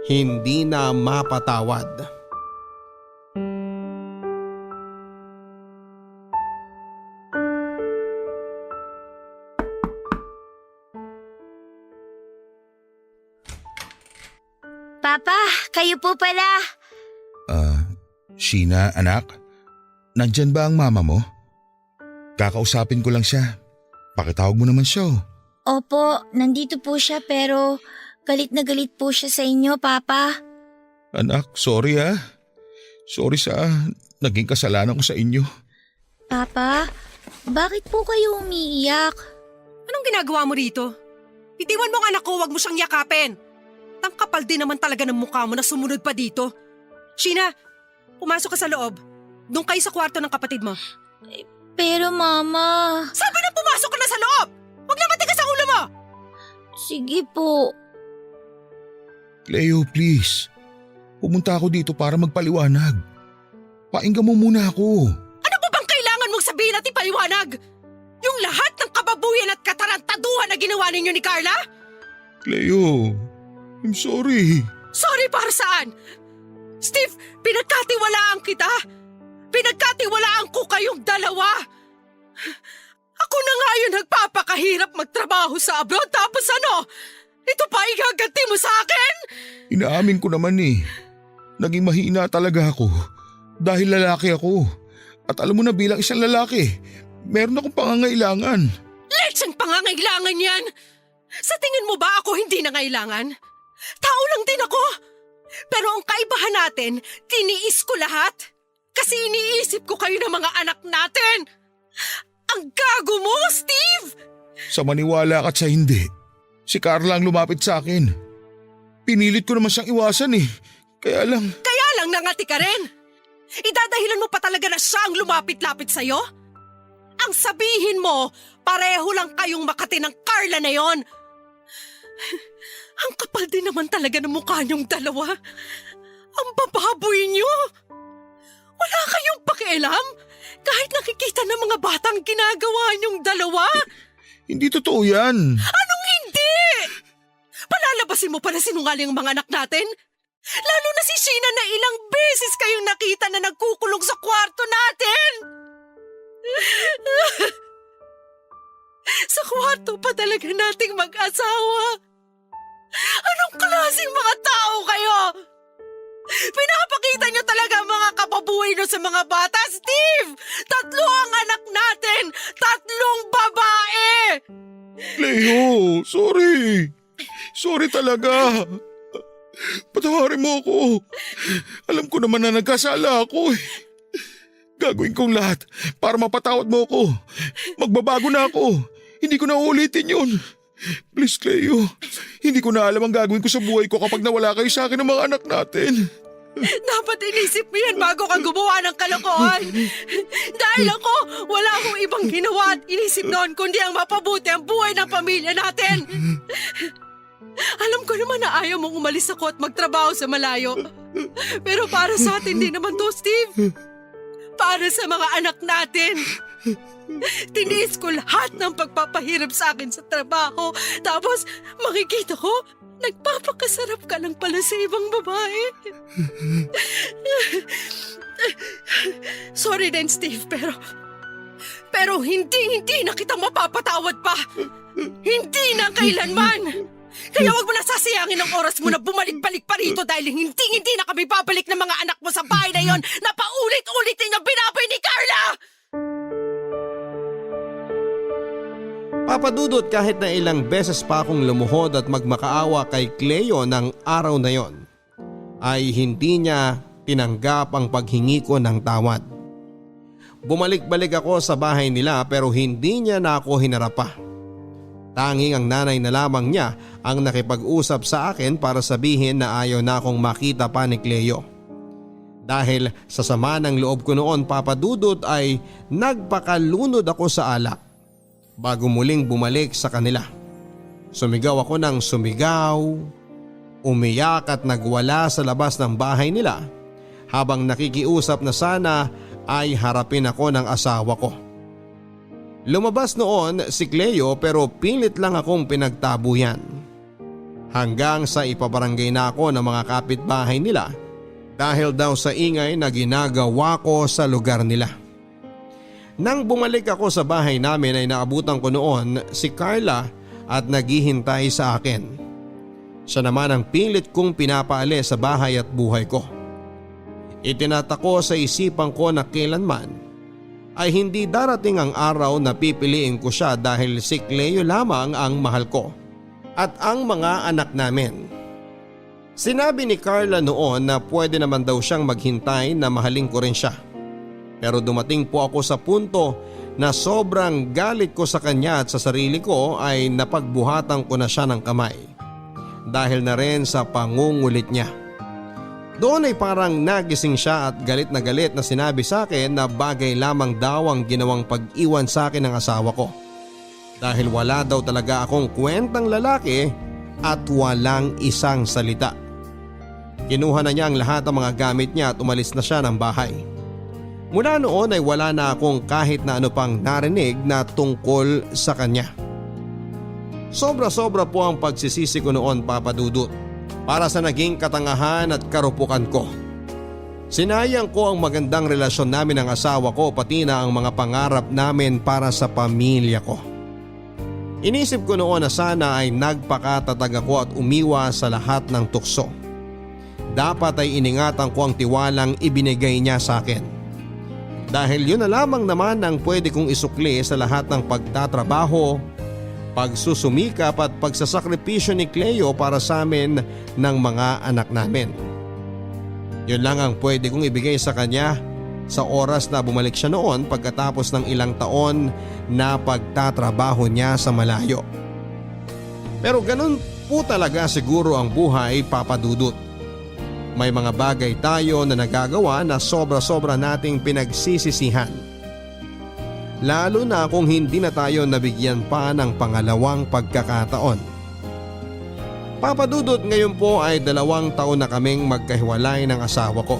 hindi na mapatawad. Papa, kayo po pala. Sheena, anak, nandyan ba ang mama mo? Kakausapin ko lang siya. Pakitawag mo naman siya. Opo, nandito po siya pero galit na galit po siya sa inyo, Papa. Anak, sorry ah. Sorry sa naging kasalanan ko sa inyo. Papa, bakit po kayo umiiyak? Anong ginagawa mo rito? Itiwan mo ang anak ko, wag mo siyang yakapin. Tangkapal din naman talaga ng mukha mo na sumunod pa dito. Sheena, pumasok ka sa loob. Doon kayo sa kwarto ng kapatid mo. Pero Mama… Sabi na pumasok ka na sa loob! Huwag na matigas ang ulo mo! Sige po. Cleo, please. Pumunta ako dito para magpaliwanag. Painggan mo muna ako. Ano ba bang kailangan mong sabihin at ipaliwanag? Yung lahat ng kababuyan at katarantaduhan na ginawa ninyo ni Carla? Cleo, I'm sorry. Sorry para saan? Steve, pinagkatiwalaan kita. Pinagkatiwalaan ko kayong dalawa. Ako na nga yung nagpapakahirap magtrabaho sa abroad tapos ano? Ito pa igaganti mo sa akin? Inaamin ko naman eh. Naging mahina talaga ako dahil lalaki ako. At alam mo na bilang isang lalaki, meron akong pangangailangan. Lecheng pangangailangan yan! Sa tingin mo ba ako hindi nangailangan? Tao lang din ako. Pero ang kaibahan natin, tiniis ko lahat. Kasi iniisip ko kayo ng mga anak natin. Ang gago mo, Steve! Sa maniwala ka at sa hindi, si Carla ang lumapit sa akin. Pinilit ko naman siyang iwasan eh. Kaya lang Nangati ka rin. Idadahilan mo pa talaga na siya ang lumapit-lapit sa'yo? Ang sabihin mo, pareho lang kayong makati ng Carla na yon. Ang kapal din naman talaga ng mukha niyong dalawa. Ang bababoy niyo. Wala kayong pakialam kahit nakikita ng mga batang ginagawa niyong dalawa. Hindi totoo yan. Anong hindi? Palalabasin mo pa na sinungaling ang mga anak natin? Lalo na si Sheena na ilang beses kayong nakita na nagkukulong sa kwarto natin. Sa kwarto pa talaga nating mag-asawa. Anong klaseng mga tao kayo? Pinapakita niyo talaga ang mga kapabuhay niyo sa mga bata, Steve! 3 ang anak natin! 3 babae! Cleo, sorry. Sorry talaga. Patawarin mo ako. Alam ko naman na nagkasala ako eh. Gagawin kong lahat para mapatawad mo ako. Magbabago na ako. Hindi ko na uulitin yun. Please, Cleo. Hindi ko na alam ang gagawin ko sa buhay ko kapag nawala kayo sa akin ng mga anak natin. Dapat inisip mo yan bago ka gumawa ng kalokohan. Dahil ako, wala akong ibang ginawa at inisip noon kundi ang mapabuti ang buhay ng pamilya natin. Alam ko naman na ayaw mong umalis ako at magtrabaho sa malayo. Pero para sa atin din naman to, Steve. Para sa mga anak natin. Tiniis ko lahat ng pagpapahirap sa akin sa trabaho. Tapos makikita ko, nagpapakasarap ka lang pala sa ibang babae. Sorry din, Steve, pero hindi na kita mapapatawad pa. Hindi na kailanman. Kaya wag mo na sasayangin ang oras mo na bumalik-balik pa rito dahil hindi na kami babalik ng mga anak mo sa bahay na yon na paulit-ulit ninyong binaboy ni Carla! Papadudot kahit na ilang beses pa akong lumuhod at magmakaawa kay Cleo ng araw na yon, ay hindi niya tinanggap ang paghingi ko ng tawad. Bumalik-balik ako sa bahay nila pero hindi niya na ako hinarap pa. Tanging ang nanay na lamang niya ang nakipag-usap sa akin para sabihin na ayaw na akong makita pa ni Cleo. Dahil sa sama ng loob ko noon, Papadudot, ay nagpakalunod ako sa alak bago muling bumalik sa kanila. Sumigaw ako ng sumigaw, umiyak at nagwala sa labas ng bahay nila habang nakikiusap na sana ay harapin ako ng asawa ko. Lumabas noon si Cleo pero pilit lang akong pinagtabuyan. Hanggang sa ipabarangay na ako ng mga kapitbahay nila dahil daw sa ingay na ginagawa ko sa lugar nila. Nang bumalik ako sa bahay namin ay naabutan ko noon si Carla at naghihintay sa akin. Siya naman ang pilit kong pinapaalis sa bahay at buhay ko. Itinatako sa isipan ko na kailanman ay hindi darating ang araw na pipiliin ko siya dahil si Cleo lamang ang mahal ko at ang mga anak namin. Sinabi ni Carla noon na pwede naman daw siyang maghintay na mahalin ko rin siya. Pero dumating po ako sa punto na sobrang galit ko sa kanya at sa sarili ko ay napagbuhatan ko na siya ng kamay. Dahil na rin sa pangungulit niya. Doon ay parang nagising siya at galit na sinabi sa akin na bagay lamang daw ang ginawang pag-iwan sa akin ng asawa ko. Dahil wala daw talaga akong kwentang lalaki at walang isang salita. Kinuha na niya ang lahat ng mga gamit niya at umalis na siya ng bahay. Mula noon ay wala na akong kahit na ano pang narinig na tungkol sa kanya. Sobra-sobra po ang pagsisisi ko noon, Papadudot, para sa naging katangahan at karupukan ko. Sinayang ko ang magandang relasyon namin ng asawa ko pati na ang mga pangarap namin para sa pamilya ko. Inisip ko noon na sana ay nagpakatatag ako at umiwas sa lahat ng tukso. Dapat ay iningatan ko ang tiwalang ibinigay niya sa akin. Dahil yun na lamang naman ang pwede kong isukli sa lahat ng pagtatrabaho, pagsusumikap at pagsasakripisyo ni Cleo para sa amin ng mga anak namin. Yun lang ang pwede kong ibigay sa kanya sa oras na bumalik siya noon pagkatapos ng ilang taon na pagtatrabaho niya sa malayo. Pero ganun po talaga siguro ang buhay, Papadudot. May mga bagay tayo na nagagawa na sobra-sobra nating pinagsisisihan. Lalo na kung hindi na tayo nabigyan pa ng pangalawang pagkakataon. Papa Dudut, ngayon po ay 2 taon na kaming magkahiwalay ng asawa ko.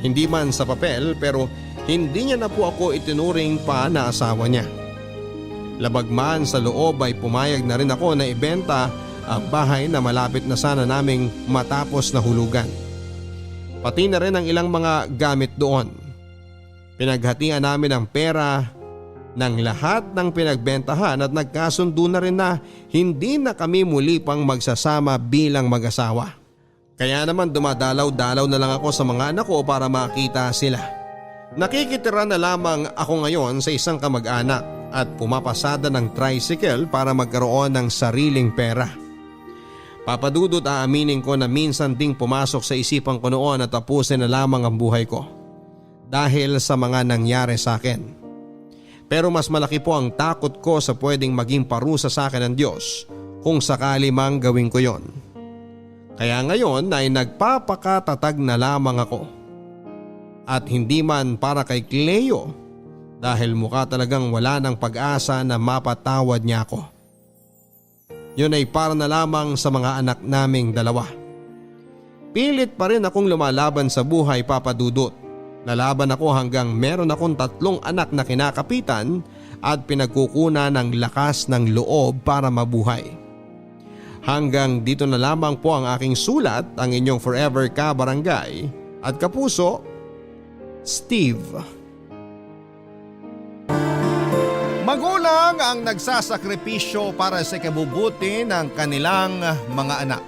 Hindi man sa papel pero hindi niya na po ako itinuring pa na asawa niya. Labag man sa loob ay pumayag na rin ako na ibenta ang bahay na malapit na sana naming matapos na hulugan. Pati na rin ang ilang mga gamit doon. Pinaghatian namin ang pera ng lahat ng pinagbentahan at nagkasundo na rin na hindi na kami muli pang magsasama bilang mag-asawa. Kaya naman dumadalaw-dalaw na lang ako sa mga anak ko para makita sila. Nakikitira na lamang ako ngayon sa isang kamag-anak at pumapasada ng tricycle para magkaroon ng sariling pera. Papa Dudut, aaminin ko na minsan ding pumasok sa isipan ko noon na tapusin na lamang ang buhay ko dahil sa mga nangyari sa akin. Pero mas malaki po ang takot ko sa pwedeng maging parusa sa akin ng Diyos kung sakali mang gawin ko yon. Kaya ngayon ay nagpapakatatag na lamang ako. At hindi man para kay Cleo dahil mukha talagang wala ng pag-asa na mapatawad niya ako. Yun ay para na lamang sa mga anak naming 2. Pilit pa rin akong lumalaban sa buhay, Papa Dudut. Nalaban ako hanggang meron akong 3 anak na kinakapitan at pinagkukunan ng lakas ng loob para mabuhay. Hanggang dito na lamang po ang aking sulat, ang inyong forever ka-barangay at kapuso, Steve. Magulang ang nagsasakripisyo para sa kabubuti ng kanilang mga anak.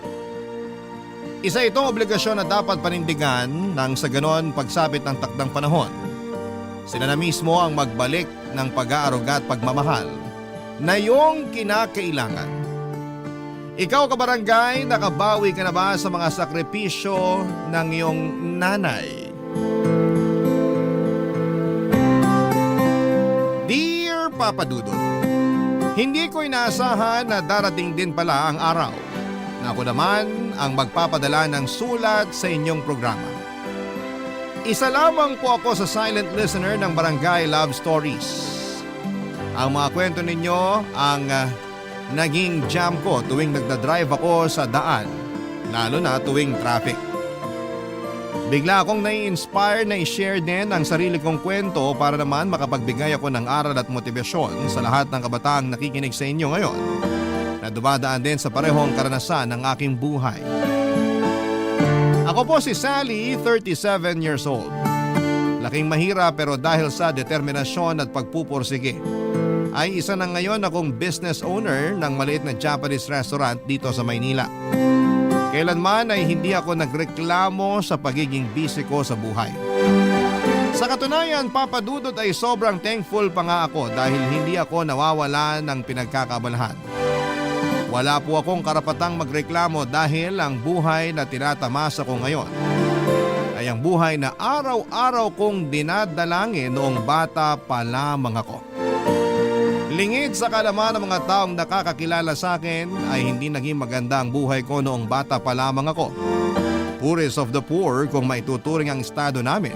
Isa itong obligasyon na dapat panindigan nang sa ganon pagsapit ng takdang panahon. Sila na mismo ang magbalik ng pag-aaruga at pagmamahal na iyong kinakailangan. Ikaw, kabarangay, nakabawi ka na ba sa mga sakripisyo ng iyong nanay? Dear Papa Dudut, hindi ko inaasahan na darating din pala ang araw na ako naman ang magpapadala ng sulat sa inyong programa. Isa lamang po ako sa silent listener ng Barangay Love Stories. Ang mga kwento ninyo ang naging jam ko tuwing nagdadrive ako sa daan, lalo na tuwing traffic. Bigla akong nai-inspire na i-share din ang sarili kong kwento para naman makapagbigay ako ng aral at motibasyon sa lahat ng kabataang nakikinig sa inyo ngayon na dumadaan din sa parehong karanasan ng aking buhay. Ako po si Sally, 37 years old. Laking mahirap pero dahil sa determinasyon at pagpupursige ay isa na ngayon akong business owner ng maliit na Japanese restaurant dito sa Maynila. Kailanman ay hindi ako nagreklamo sa pagiging busy ko sa buhay. Sa katunayan, Papa Dudut, ay sobrang thankful pa nga ako dahil hindi ako nawawala ng pinagkakabalahan. Wala po akong karapatang magreklamo dahil ang buhay na tinatamasa ko ngayon ay ang buhay na araw-araw kong dinadalangin noong bata pa lamang ako. Lingid sa kalaman ng mga taong nakakakilala sa akin ay hindi naging maganda ang buhay ko noong bata pa lamang ako. Poorest of the poor kung maituturing ang estado namin,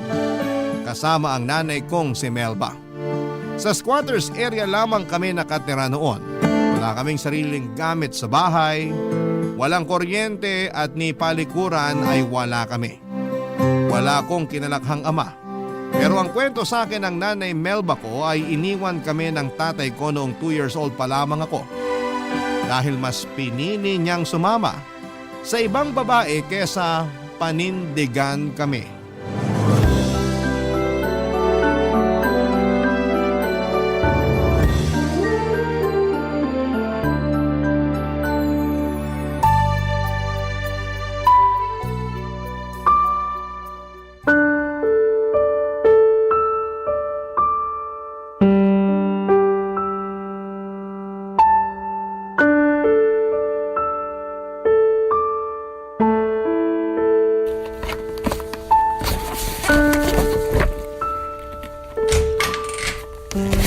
kasama ang nanay kong si Melba. Sa squatters area lamang kami nakatira noon. Wala kaming sariling gamit sa bahay, walang kuryente at ni palikuran ay wala kami. Wala akong kinalakhang ama. Pero ang kwento sa akin ng nanay Melba ko ay iniwan kami ng tatay ko noong 2 years old pa lamang ako. Dahil mas pinili niyang sumama sa ibang babae kesa panindigan kami.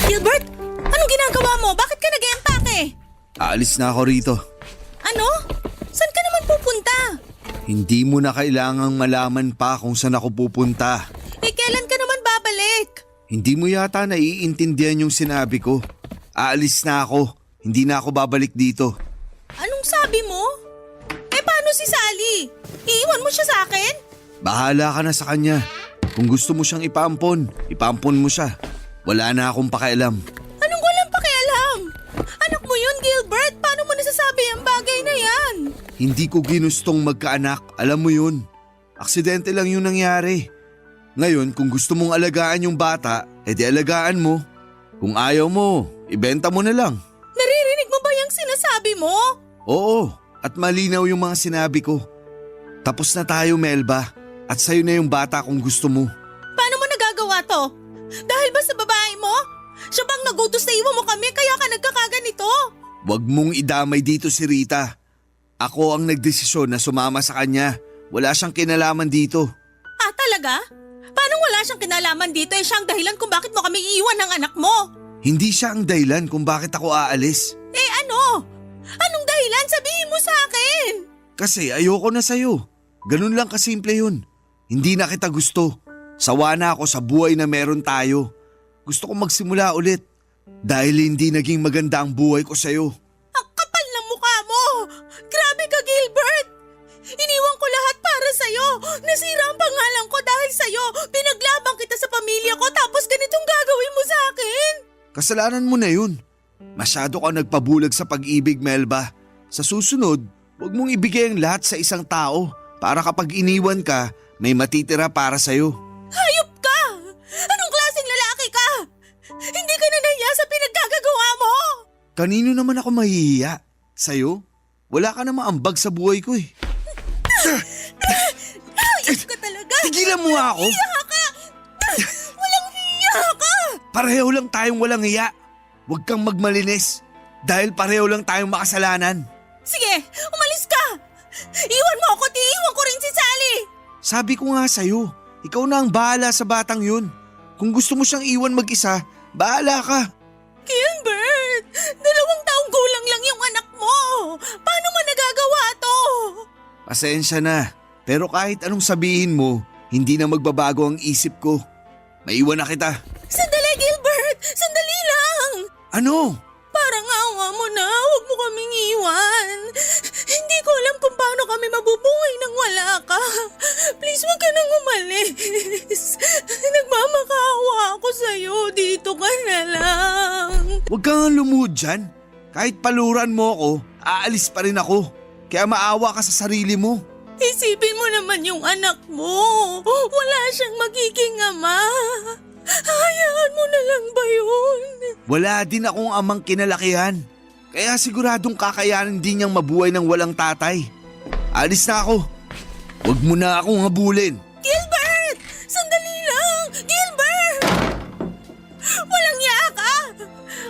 Gilbert, anong ginagawa mo? Bakit ka nag-eempake? Aalis na ako rito. Ano? Saan ka naman pupunta? Hindi mo na kailangang malaman pa kung saan ako pupunta. Kailan ka naman babalik? Hindi mo yata naiintindihan yung sinabi ko. Aalis na ako. Hindi na ako babalik dito. Anong sabi mo? Paano si Sally? Iiwan mo siya sa akin? Bahala ka na sa kanya. Kung gusto mo siyang ipampon, ipampon mo siya. Wala na akong pakialam. Anong walang pakialam? Anak mo yun, Gilbert. Paano mo nasasabi ang bagay na yan? Hindi ko ginustong magkaanak. Alam mo yun. Aksidente lang yung nangyari. Ngayon, kung gusto mong alagaan yung bata, edi alagaan mo. Kung ayaw mo, ibenta mo na lang. Naririnig mo ba yung sinasabi mo? Oo, at malinaw yung mga sinabi ko. Tapos na tayo, Melba. At sa'yo na yung bata kung gusto mo. Paano mo nagagawa to? Dahil ba sa babae mo? Siya bang nagutos na iwan mo kami kaya ka nagkakaganito? Huwag mong idamay dito si Rita. Ako ang nagdesisyon na sumama sa kanya. Wala siyang kinalaman dito. Ah, talaga? Paano wala siyang kinalaman dito? Siya ang dahilan kung bakit mo kami iiwan ng anak mo. Hindi siya ang dahilan kung bakit ako aalis. Ano? Anong dahilan? Sabihin mo sa akin. Kasi ayoko na sa'yo. Ganun lang kasimple yun. Hindi na kita gusto. Sawa na ako sa buhay na meron tayo. Gusto kong magsimula ulit. Dahil hindi naging maganda ang buhay ko sa'yo. Ang kapal ng mukha mo! Grabe ka, Gilbert! Iniwan ko lahat para sa'yo. Nasira ang pangalan ko dahil sa'yo. Pinaglabang kita sa pamilya ko tapos ganitong gagawin mo sa akin. Kasalanan mo na yun. Masyado ka nagpabulag sa pag-ibig, Melba. Sa susunod, huwag mong ibigay ang lahat sa isang tao para kapag iniwan ka, may matitira para sa'yo. Hayop ka! Anong klaseng lalaki ka? Hindi ka na nahiya sa pinaggagawa mo! Kanino naman ako mahihiya? Sa'yo? Wala ka namang ambag sa buhay ko eh. Hayop ka talaga! Tigilan mo nga ako! Hiya ka! Walang hiya ka! Pareho lang tayong walang hiya. Huwag kang magmalinis. Dahil pareho lang tayong makasalanan. Sige, umalis ka! Iwan mo ako, iwan ko rin si Sally! Sabi ko nga sa'yo, ikaw na ang bahala sa batang yun. Kung gusto mo siyang iwan mag-isa, bahala ka. Gilbert! 2 taong gulang lang yung anak mo! Paano mo nagagawa to? Pasensya na, pero kahit anong sabihin mo, hindi na magbabago ang isip ko. Maiwan na kita. Sandali, Gilbert! Sandali lang! Ano? Parang awa mo na, huwag mo kaming iwan. Hindi ko alam kung paano kami mabubuhay nang wala ka. Please, huwag ka nang umalis. Nagmamakaawa ako sa'yo, dito ka na lang. Huwag kang lumuhod dyan. Kahit paluran mo ako, aalis pa rin ako. Kaya maawa ka sa sarili mo. Isipin mo naman yung anak mo. Wala siyang magiging ama. Hayaan mo na lang ba yun? Wala din akong amang kinalakihan. Kaya siguradong kakayanin din niyang mabuhay ng walang tatay. Alis na ako. Huwag mo na akong habulin. Gilbert! Sandali lang! Gilbert! Walang iya ka!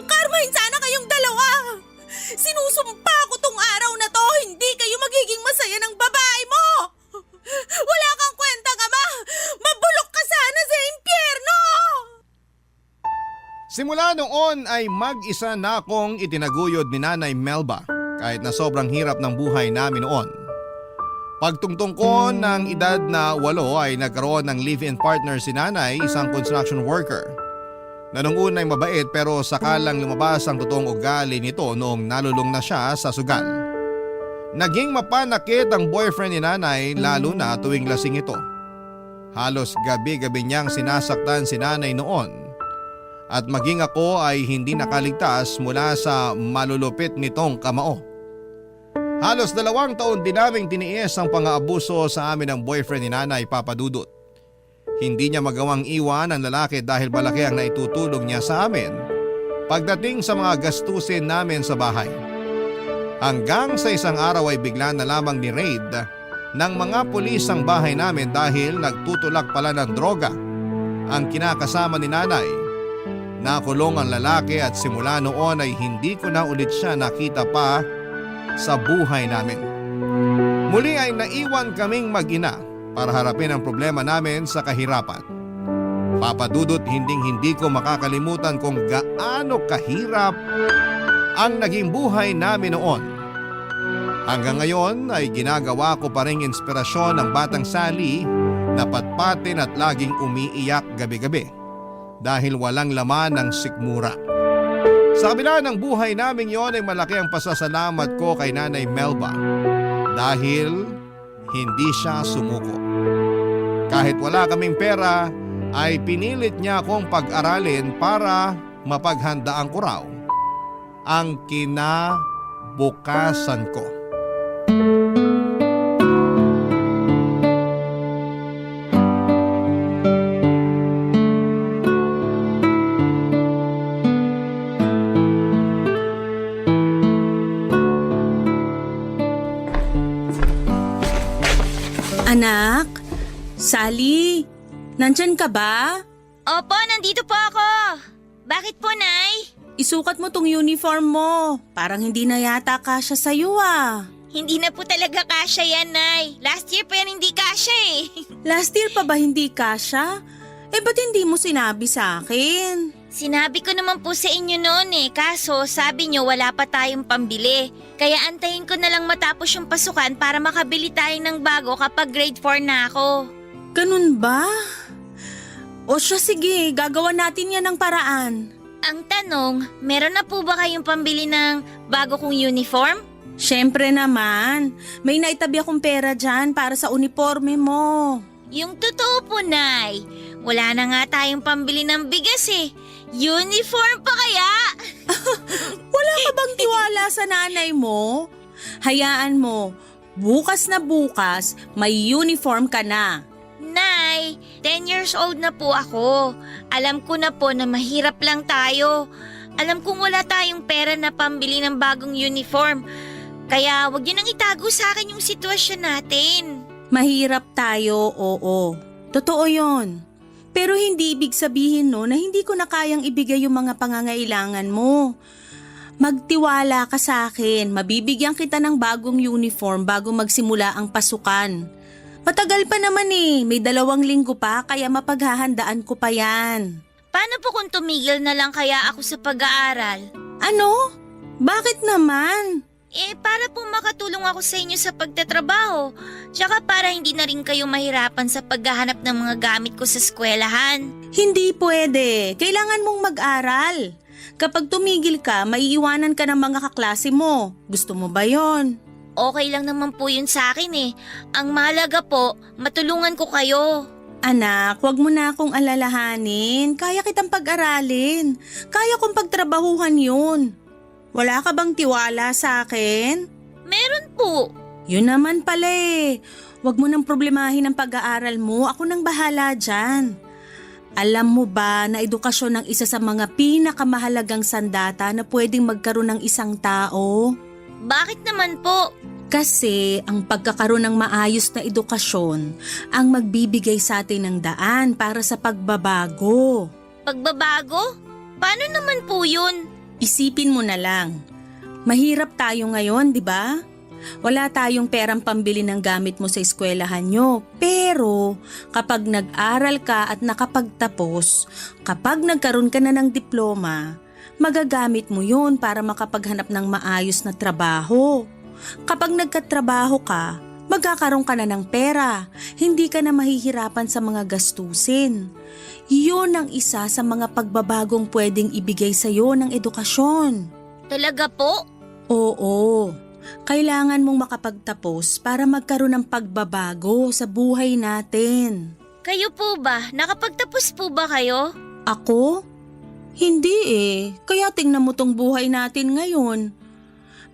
Karmahin sana kayong dalawa! Sinusumpa ko tong araw na to, hindi kayo magiging masaya ng babae mo! Wala kang kwentang ama! Mabulok ka sana sa impyerno! Simula noon ay mag-isa na akong itinaguyod ni Nanay Melba kahit na sobrang hirap ng buhay namin noon. Pagtungtong ko ng edad na 8 ay nagkaroon ng live-in partner si Nanay, isang construction worker. Na nung una ay mabait pero sakalang lumabas ang totoong ugali nito noong nalulong na siya sa sugal. Naging mapanakit ang boyfriend ni Nanay lalo na tuwing lasing ito. Halos gabi-gabi niyang sinasaktan si Nanay noon. At maging ako ay hindi nakaligtas mula sa malulupit nitong kamao. Halos 2 taon din naming tiniis ang pang-aabuso sa amin ng boyfriend ni Nanay, Papa Dudut. Hindi niya magawang iwan ang lalaki dahil malaki ang naitutulog niya sa amin pagdating sa mga gastusin namin sa bahay. Hanggang sa isang araw ay bigla na lamang ni-raid ng mga pulis ang bahay namin dahil nagtutulak pala ng droga ang kinakasama ni Nanay. Nakulong ang lalaki at simula noon ay hindi ko na ulit siya nakita pa sa buhay namin. Muli ay naiwan kaming mag-ina para harapin ang problema namin sa kahirapan. Papa Dudut, hindi ko makakalimutan kung gaano kahirap ang naging buhay namin noon. Hanggang ngayon ay ginagawa ko pa ring inspirasyon ng batang Sally na patpatin at laging umiiyak gabi-gabi dahil walang laman ng sikmura. Sa kabila ng buhay namin yon ay malaki ang pasasalamat ko kay Nanay Melba dahil hindi siya sumuko. Kahit wala kaming pera ay pinilit niya akong pag-aralin para mapaghandaan ko raw ang kinabukasan ko. Anak, Sally, nandyan ka ba? Opo, nandito po ako. Bakit po, Nay? Isukat mo tong uniform mo. Parang hindi na yata kasya sa'yo ah. Hindi na po talaga kasya yan, Nay. Last year pa yan hindi kasya eh. Last year pa ba hindi kasya? Ba't hindi mo sinabi sa akin? Sinabi ko naman po sa inyo noon eh, kaso sabi nyo wala pa tayong pambili. Kaya antayin ko na lang matapos yung pasukan para makabili tayo ng bago kapag grade 4 na ako. Ganun ba? O siya sige, gagawa natin yan ng paraan. Ang tanong, meron na po ba kayong pambili ng bago kong uniform? Siyempre naman, may naitabi akong pera dyan para sa uniforme mo. Yung totoo po, Nay. Wala na nga tayong pambili ng bigas eh. Uniform pa kaya? Wala ka bang tiwala sa nanay mo? Hayaan mo, bukas na bukas, may uniform ka na. Nay, 10 years old na po ako. Alam ko na po na mahirap lang tayo. Alam kong wala tayong pera na pambili ng bagong uniform. Kaya wag niyo nang itago sa akin yung sitwasyon natin. Mahirap tayo, oo. Totoo yon. Pero hindi ibig sabihin no na hindi ko na kayang ibigay yung mga pangangailangan mo. Magtiwala ka sa akin, mabibigyan kita ng bagong uniform bago magsimula ang pasukan. Matagal pa naman eh, may 2 linggo pa kaya mapaghahandaan ko pa yan. Paano po kung tumigil na lang kaya ako sa pag-aaral? Ano? Bakit naman? Para po makatulong ako sa inyo sa pagtatrabaho. Tsaka para hindi na rin kayo mahirapan sa paghahanap ng mga gamit ko sa eskwelahan. Hindi pwede. Kailangan mong mag-aral. Kapag tumigil ka, maiiwanan ka ng mga kaklase mo. Gusto mo ba yon? Okay lang naman po yun sa akin eh. Ang mahalaga po, matulungan ko kayo. Anak, wag mo na akong alalahanin. Kaya kitang pag-aralin. Kaya kong pagtrabahuhan yun. Wala ka bang tiwala sa akin? Meron po. Yun naman pala eh. Huwag mo nang problemahin ang pag-aaral mo. Ako nang bahala dyan. Alam mo ba na edukasyon ang isa sa mga pinakamahalagang sandata na pwedeng magkaroon ng isang tao? Bakit naman po? Kasi ang pagkakaroon ng maayos na edukasyon ang magbibigay sa atin ng daan para sa pagbabago. Pagbabago? Paano naman po yun? Isipin mo na lang. Mahirap tayo ngayon, di ba? Wala tayong perang pambili ng gamit mo sa eskwelahan nyo. Pero kapag nag-aral ka at nakapagtapos, kapag nagkaroon ka na ng diploma, magagamit mo yun para makapaghanap ng maayos na trabaho. Kapag nagkatrabaho ka, magkakaroon ka na ng pera. Hindi ka na mahihirapan sa mga gastusin. Yun ang isa sa mga pagbabagong pwedeng ibigay sa iyo ng edukasyon. Talaga po? Oo. Kailangan mong makapagtapos para magkaroon ng pagbabago sa buhay natin. Kayo po ba? Nakapagtapos po ba kayo? Ako? Hindi eh. Kaya tingnan mo tong buhay natin ngayon.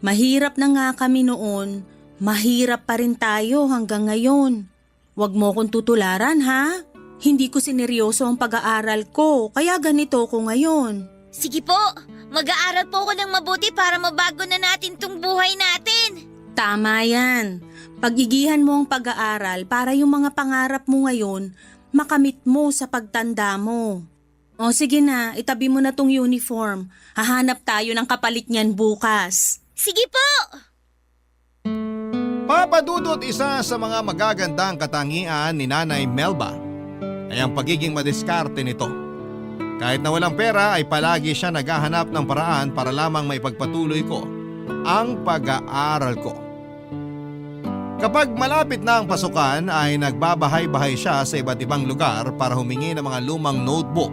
Mahirap na nga kami noon. Mahirap pa rin tayo hanggang ngayon. Huwag mo kong tutularan ha? Hindi ko sineryoso ang pag-aaral ko, kaya ganito ko ngayon. Sige po, mag-aaral po ako ng mabuti para mabago na natin tong buhay natin. Tama yan. Pag-igihan mo ang pag-aaral para yung mga pangarap mo ngayon, makamit mo sa pagtanda mo. O sige na, itabi mo na tong uniform. Hahanap tayo ng kapalit niyan bukas. Sige po! Papadudot isa sa mga magagandang katangian ni Nanay Melba ay ang pagiging madiskarte nito. Kahit na walang pera ay palagi siya naghahanap ng paraan para lamang maipagpatuloy ko ang pag-aaral ko. Kapag malapit na ang pasukan ay nagbabahay-bahay siya sa iba't ibang lugar para humingi ng mga lumang notebook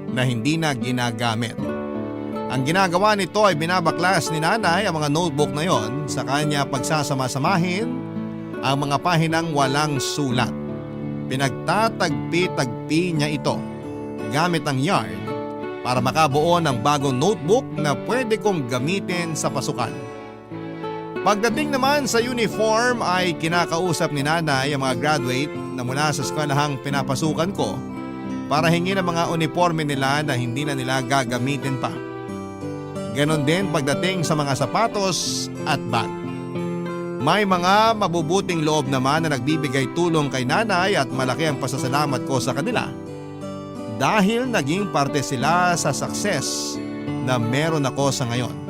na hindi na ginagamit. Ang ginagawa nito ay binabaklas ni nanay ang mga notebook na yon sa kanya pagsasama-samahin ang mga pahinang walang sulat. Pinagtatagpi-tagpi niya ito gamit ang yarn para makabuo ng bagong notebook na pwede kong gamitin sa pasukan. Pagdating naman sa uniform ay kinakausap ni nanay ang mga graduate na mula sa eskwelahang pinapasukan ko para hingi ng mga uniforme nila na hindi na nila gagamitin pa. Ganon din pagdating sa mga sapatos at bag. May mga mabubuting loob naman na nagbibigay tulong kay nanay at malaki ang pasasalamat ko sa kanila dahil naging parte sila sa success na meron ako sa ngayon.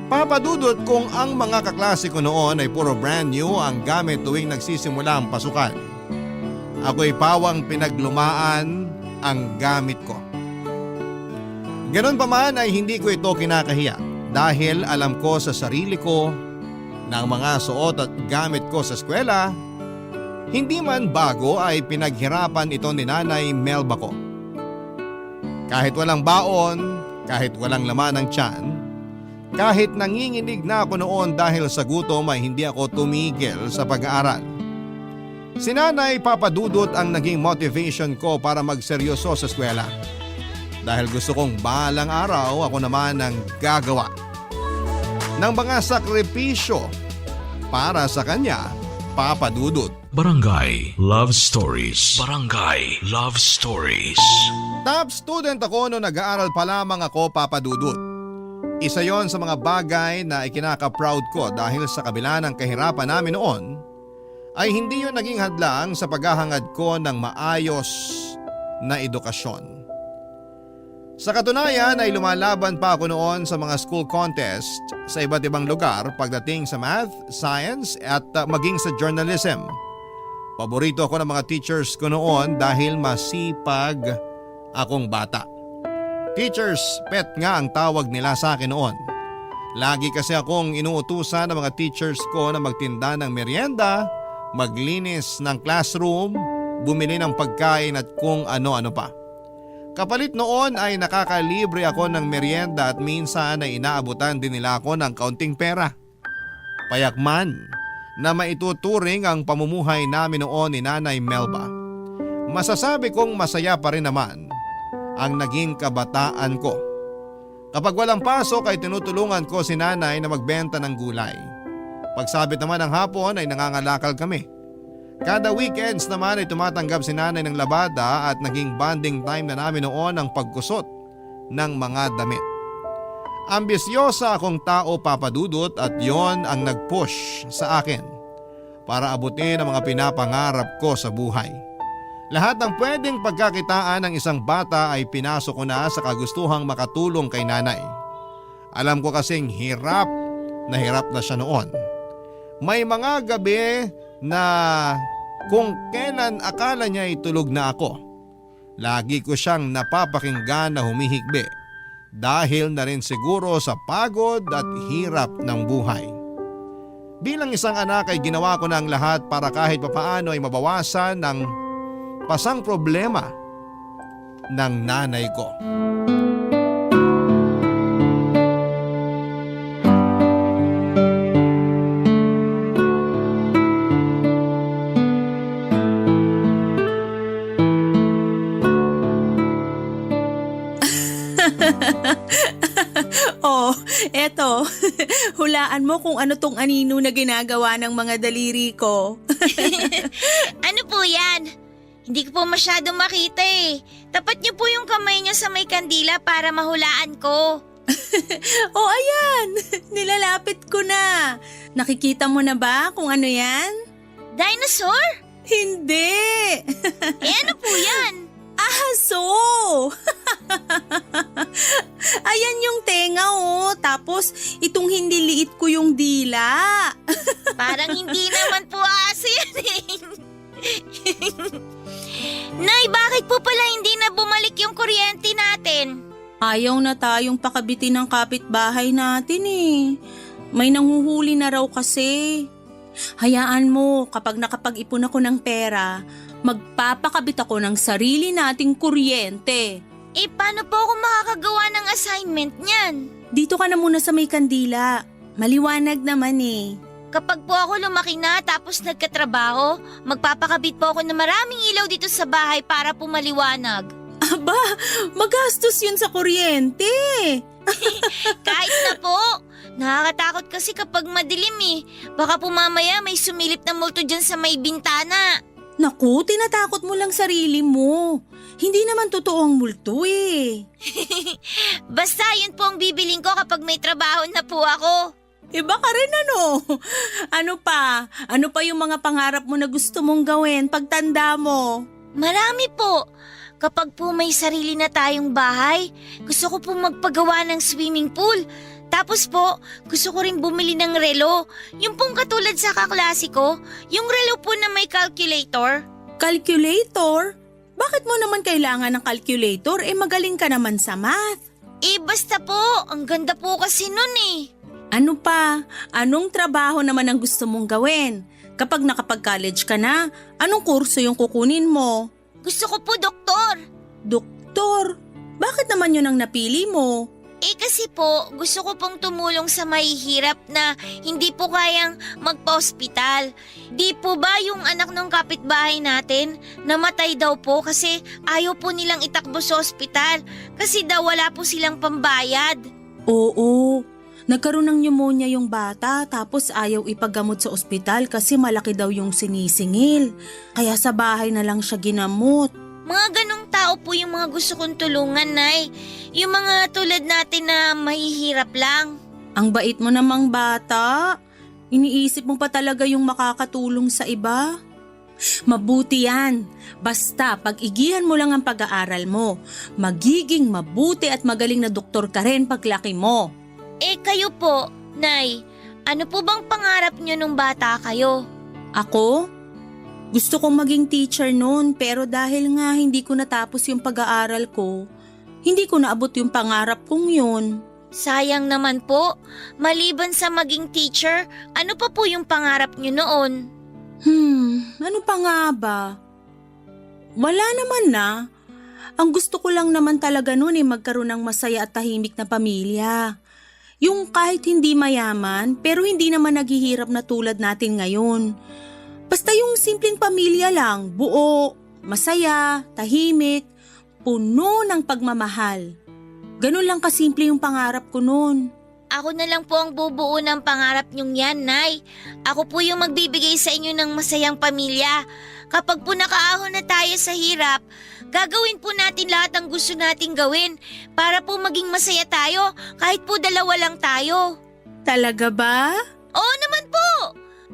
Papadudot kung ang mga kaklase ko noon ay puro brand new ang gamit tuwing nagsisimula ang pasukan. Ako'y pawang pinaglumaan ang gamit ko. Ganon pa man ay hindi ko ito kinakahiya dahil alam ko sa sarili ko na ang mga suot at gamit ko sa eskwela, hindi man bago ay pinaghirapan ito ni Nanay Melba ko. Kahit walang baon, kahit walang laman ng tiyan, kahit nanginginig na ako noon dahil sa gutom ay hindi ako tumigil sa pag-aaral. Si Nanay Papadudot ang naging motivation ko para magseryoso sa eskwela. Dahil gusto kong balang araw ako naman ang gagawa ng mga sakripisyo para sa kanya, Papa Dudut. Barangay Love Stories. Barangay Love Stories. Top student ako noong nag-aaral pa lamang ako, Papa Dudut. Isa yon sa mga bagay na ikinaka-proud ko dahil sa kabila ng kahirapan namin noon, ay hindi yon naging hadlang sa paghahangad ko ng maayos na edukasyon. Sa katunayan ay lumalaban pa ako noon sa mga school contest sa iba't ibang lugar pagdating sa math, science at maging sa journalism. Paborito ako ng mga teachers ko noon dahil masipag akong bata. Teacher's pet nga ang tawag nila sa akin noon. Lagi kasi akong inuutusan ng mga teachers ko na magtinda ng merienda, maglinis ng classroom, bumili ng pagkain at kung ano-ano pa. Kapalit noon ay nakakalibre ako ng merienda at minsan ay inaabutan din nila ako ng kaunting pera. Payakman na maituturing ang pamumuhay namin noon ni Nanay Melba. Masasabi kong masaya pa rin naman ang naging kabataan ko. Kapag walang pasok ay tinutulungan ko si Nanay na magbenta ng gulay. Pagsabit naman ng hapon ay nangangalakal kami. Kada weekends naman ay tumatanggap si Nanay ng labada at naging bonding time na namin noon ang pagkusot ng mga damit. Ambisyosa akong tao, Papa Dudut, at yon ang nag-push sa akin para abutin ang mga pinapangarap ko sa buhay. Lahat ng pwedeng pagkakitaan ng isang bata ay pinasok ko na sa kagustuhang makatulong kay Nanay. Alam ko kasing hirap na siya noon. May mga gabi na kung kailan akala niya ay tulog na ako, lagi ko siyang napapakinggan na humihikbi dahil na rin siguro sa pagod at hirap ng buhay. Bilang isang anak ay ginawa ko na ang lahat para kahit papaano ay mabawasan ng pasang problema ng nanay ko. Oh, eto. Hulaan mo kung ano tong anino na ginagawa ng mga daliri ko. Ano po yan? Hindi ko po masyadong makita eh. Tapat niyo po yung kamay niyo sa may kandila para mahulaan ko. Oh, ayan. Nilalapit ko na. Nakikita mo na ba kung ano yan? Dinosaur? Hindi. Ano po yan? Aso! Ayan yung tenga oh. Tapos itong hindi liit ko yung dila. Parang hindi naman po aso yan eh. Nay, bakit po pala hindi na bumalik yung kuryente natin? Ayaw na tayong pakabitin ng kapitbahay natin eh. May nanghuhuli na raw kasi. Hayaan mo, kapag nakapag-ipon ako ng pera, magpapakabit ako ng sarili nating kuryente. Eh, paano po ako makakagawa ng assignment niyan? Dito ka na muna sa may kandila. Maliwanag naman eh. Kapag po ako lumaki na tapos nagkatrabaho, magpapakabit po ako ng maraming ilaw dito sa bahay para po maliwanag. Aba, magastos yun sa kuryente. Kahit na po. Nakakatakot kasi kapag madilim eh. Baka po mamaya may sumilip na multo dyan sa may bintana. Naku, tinatakot mo lang sarili mo. Hindi naman totoo ang multo eh. Basta yun po ang bibiling ko kapag may trabaho na po ako. Iba ka rin ano? Ano pa? Ano pa yung mga pangarap mo na gusto mong gawin pagtanda mo? Marami po. Kapag po may sarili na tayong bahay, gusto ko po magpagawa ng swimming pool. Tapos po, gusto ko rin bumili ng relo. Yung pong katulad sa kaklase ko, yung relo po na may calculator. Calculator? Bakit mo naman kailangan ng calculator? Eh magaling ka naman sa math. Eh basta po, ang ganda po kasi nun eh. Ano pa? Anong trabaho naman ang gusto mong gawin? Kapag nakapag-college ka na, anong kurso yung kukunin mo? Gusto ko po doktor. Doktor? Bakit naman yun ang napili mo? Eh kasi po, gusto ko pong tumulong sa mahihirap na hindi po kayang magpa-ospital. Di po ba yung anak ng kapitbahay natin namatay daw po kasi ayaw po nilang itakbo sa ospital kasi daw wala po silang pambayad. Oo, nagkaroon ng pneumonia yung bata tapos ayaw ipagamot sa ospital kasi malaki daw yung sinisingil. Kaya sa bahay na lang siya ginamot. Mga ganong tao po yung mga gusto kong tulungan, Nay. Yung mga tulad natin na mahihirap lang. Ang bait mo namang bata. Iniisip mo pa talaga yung makakatulong sa iba? Mabuti yan. Basta pag-igihan mo lang ang pag-aaral mo. Magiging mabuti at magaling na doktor ka rin paglaki mo. Eh kayo po, Nay, ano po bang pangarap nyo nung bata kayo? Ako? Gusto kong maging teacher noon pero dahil nga hindi ko natapos yung pag-aaral ko, hindi ko naabot yung pangarap kong yun. Sayang naman po. Maliban sa maging teacher, ano pa po yung pangarap nyo noon? Ano pa nga ba? Wala naman na. Ang gusto ko lang naman talaga noon magkaroon ng masaya at tahimik na pamilya. Yung kahit hindi mayaman pero hindi naman naghihirap na tulad natin ngayon. Basta yung simpleng pamilya lang, buo, masaya, tahimik, puno ng pagmamahal. Ganun lang kasimple yung pangarap ko noon. Ako na lang po ang bubuo ng pangarap nyong yan, Nay. Ako po yung magbibigay sa inyo ng masayang pamilya. Kapag po nakaahon na tayo sa hirap, gagawin po natin lahat ng gusto nating gawin para po maging masaya tayo kahit po dalawa lang tayo. Talaga ba? Oo naman po!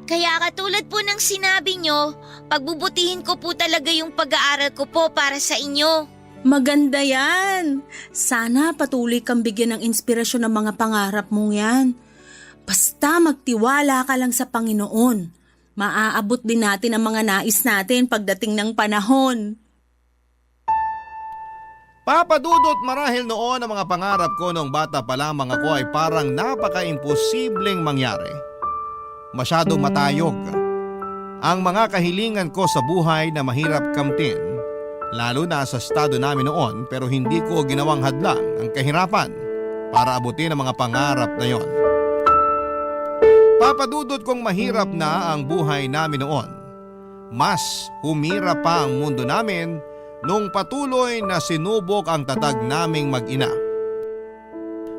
Kaya katulad po ng sinabi nyo, pagbubutihin ko po talaga yung pag-aaral ko po para sa inyo. Maganda yan. Sana patuloy kang bigyan ng inspirasyon ng mga pangarap mong yan. Basta magtiwala ka lang sa Panginoon. Maaabot din natin ang mga nais natin pagdating ng panahon. Papadudot marahil noon ang mga pangarap ko nung bata pa lamang ako ay parang napaka-imposibleng mangyari. Masyadong matayog. Ang mga kahilingan ko sa buhay na mahirap kamtin, lalo na sa estado namin noon pero hindi ko ginawang hadlang ang kahirapan para abutin ang mga pangarap na yon. Papadudot kong mahirap na ang buhay namin noon. Mas humirap pa ang mundo namin nung patuloy na sinubok ang tatag naming mag-ina.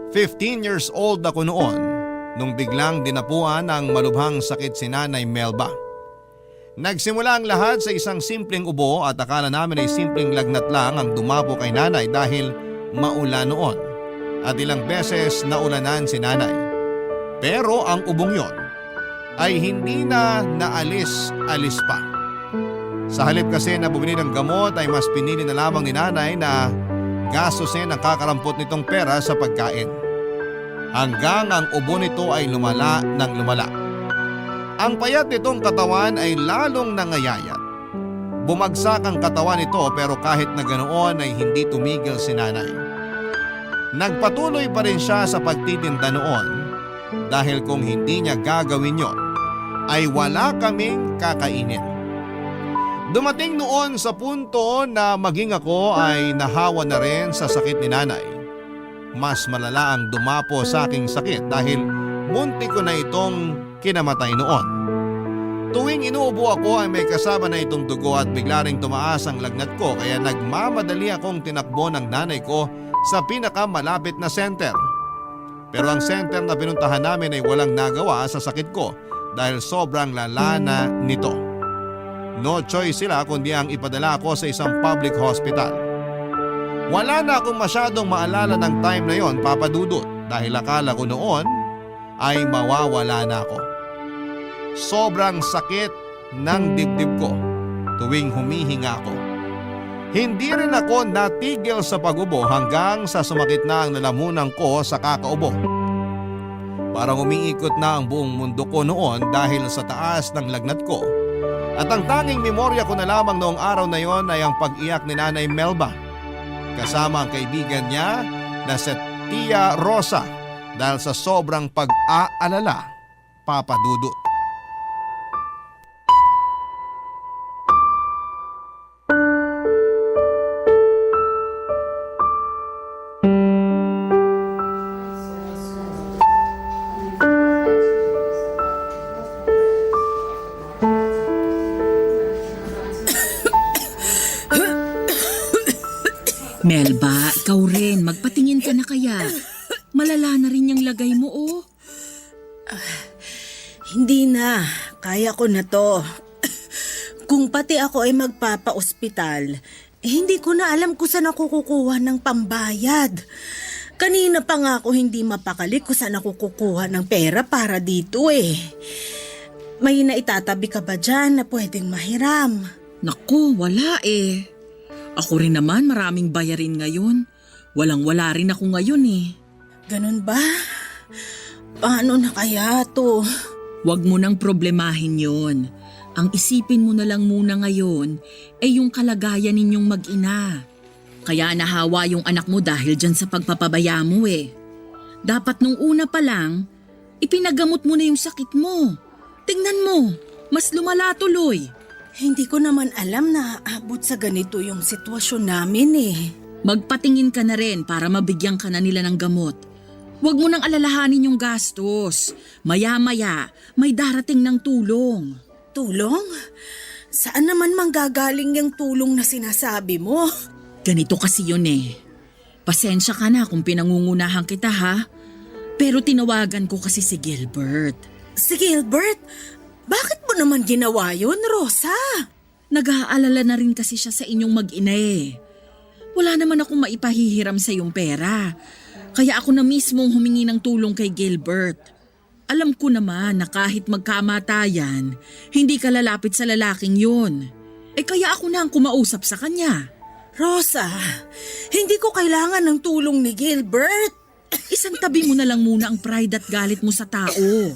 15 years old ako noon nung biglang dinapuan ang malubhang sakit si Nanay Melba. Nagsimula ang lahat sa isang simpleng ubo at akala namin ay simpleng lagnat lang ang dumapo kay Nanay dahil maulan noon at ilang beses naulanan si Nanay. Pero ang ubong yon ay hindi na naalis-alis pa. Sa halip kasi na bumili ng gamot ay mas pinili na lamang ni Nanay na gastusin ang kakarampot nitong pera sa pagkain. Hanggang ang ubo nito ay lumala ng lumala. Ang payat nitong katawan ay lalong nangayayat. Bumagsak ang katawan nito pero kahit na ganoon ay hindi tumigil si Nanay. Nagpatuloy pa rin siya sa pagtitinda noon dahil kung hindi niya gagawin yon, ay wala kaming kakainin. Dumating noon sa punto na maging ako ay nahawa na rin sa sakit ni nanay. Mas malala ang dumapo sa aking sakit dahil munti ko na itong kinamatay noon. Tuwing inuubo ako ay may kasama na itong dugo at bigla ring tumaas ang lagnat ko kaya nagmamadali akong tinakbo ng nanay ko sa pinakamalapit na center. Pero ang center na pinuntahan namin ay walang nagawa sa sakit ko dahil sobrang lala na nito. No choice sila kundi ang ipadala ako sa isang public hospital. Wala na akong masyadong maalala ng time na yon, Papa Dudut, dahil akala ko noon ay mawawala na ako. Sobrang sakit ng dibdib ko tuwing humihinga ako. Hindi rin ako natigil sa pagubo hanggang sa sumakit na ang lalamunan ko sa kakaubo. Parang umiikot na ang buong mundo ko noon dahil sa taas ng lagnat ko. At ang tanging memorya ko na lamang noong araw na yon ay ang pag-iyak ni Nanay Melba kasama ang kaibigan niya na si Tia Rosa dahil sa sobrang pag-aalala, Papa Dudut. Melba, ikaw rin. Magpatingin ka na kaya. Malala na rin yung lagay mo, oh. Hindi na. Kaya ko na to. Kung pati ako ay magpapa-ospital, hindi ko na alam kung saan ako kukuha ng pambayad. Kanina pa nga ako hindi mapakali kung saan ako kukuha ng pera para dito eh. May naitatabi ka ba dyan na pwedeng mahiram? Naku, wala eh. Ako rin naman maraming bayarin ngayon. Walang-wala rin ako ngayon eh. Ganun ba? Paano na kaya to? Huwag mo nang problemahin yon. Ang isipin mo na lang muna ngayon ay yung kalagayan ninyong mag-ina. Kaya nahawa yung anak mo dahil dyan sa pagpapabaya mo eh. Dapat nung una pa lang, ipinagamot mo na yung sakit mo. Tingnan mo, mas lumala tuloy. Hindi ko naman alam na aabot sa ganito yung sitwasyon namin eh. Magpatingin ka na rin para mabigyan ka na nila ng gamot. Huwag mo nang alalahanin yung gastos. Maya-maya, may darating ng tulong. Tulong? Saan naman manggagaling yung tulong na sinasabi mo? Ganito kasi yun eh. Pasensya ka na kung pinangungunahan kita ha. Pero tinawagan ko kasi si Gilbert. Si Gilbert? Bakit mo naman ginawa yun, Rosa? Nag-aalala na rin kasi siya sa inyong mag-ina eh. Wala naman akong maipahihiram sa iyong pera. Kaya ako na mismong humingi ng tulong kay Gilbert. Alam ko naman na kahit magkamatayan, hindi ka lalapit sa lalaking yun. Eh kaya ako na ang kumausap sa kanya. Rosa, hindi ko kailangan ng tulong ni Gilbert. Isang tabi mo na lang muna ang pride at galit mo sa tao.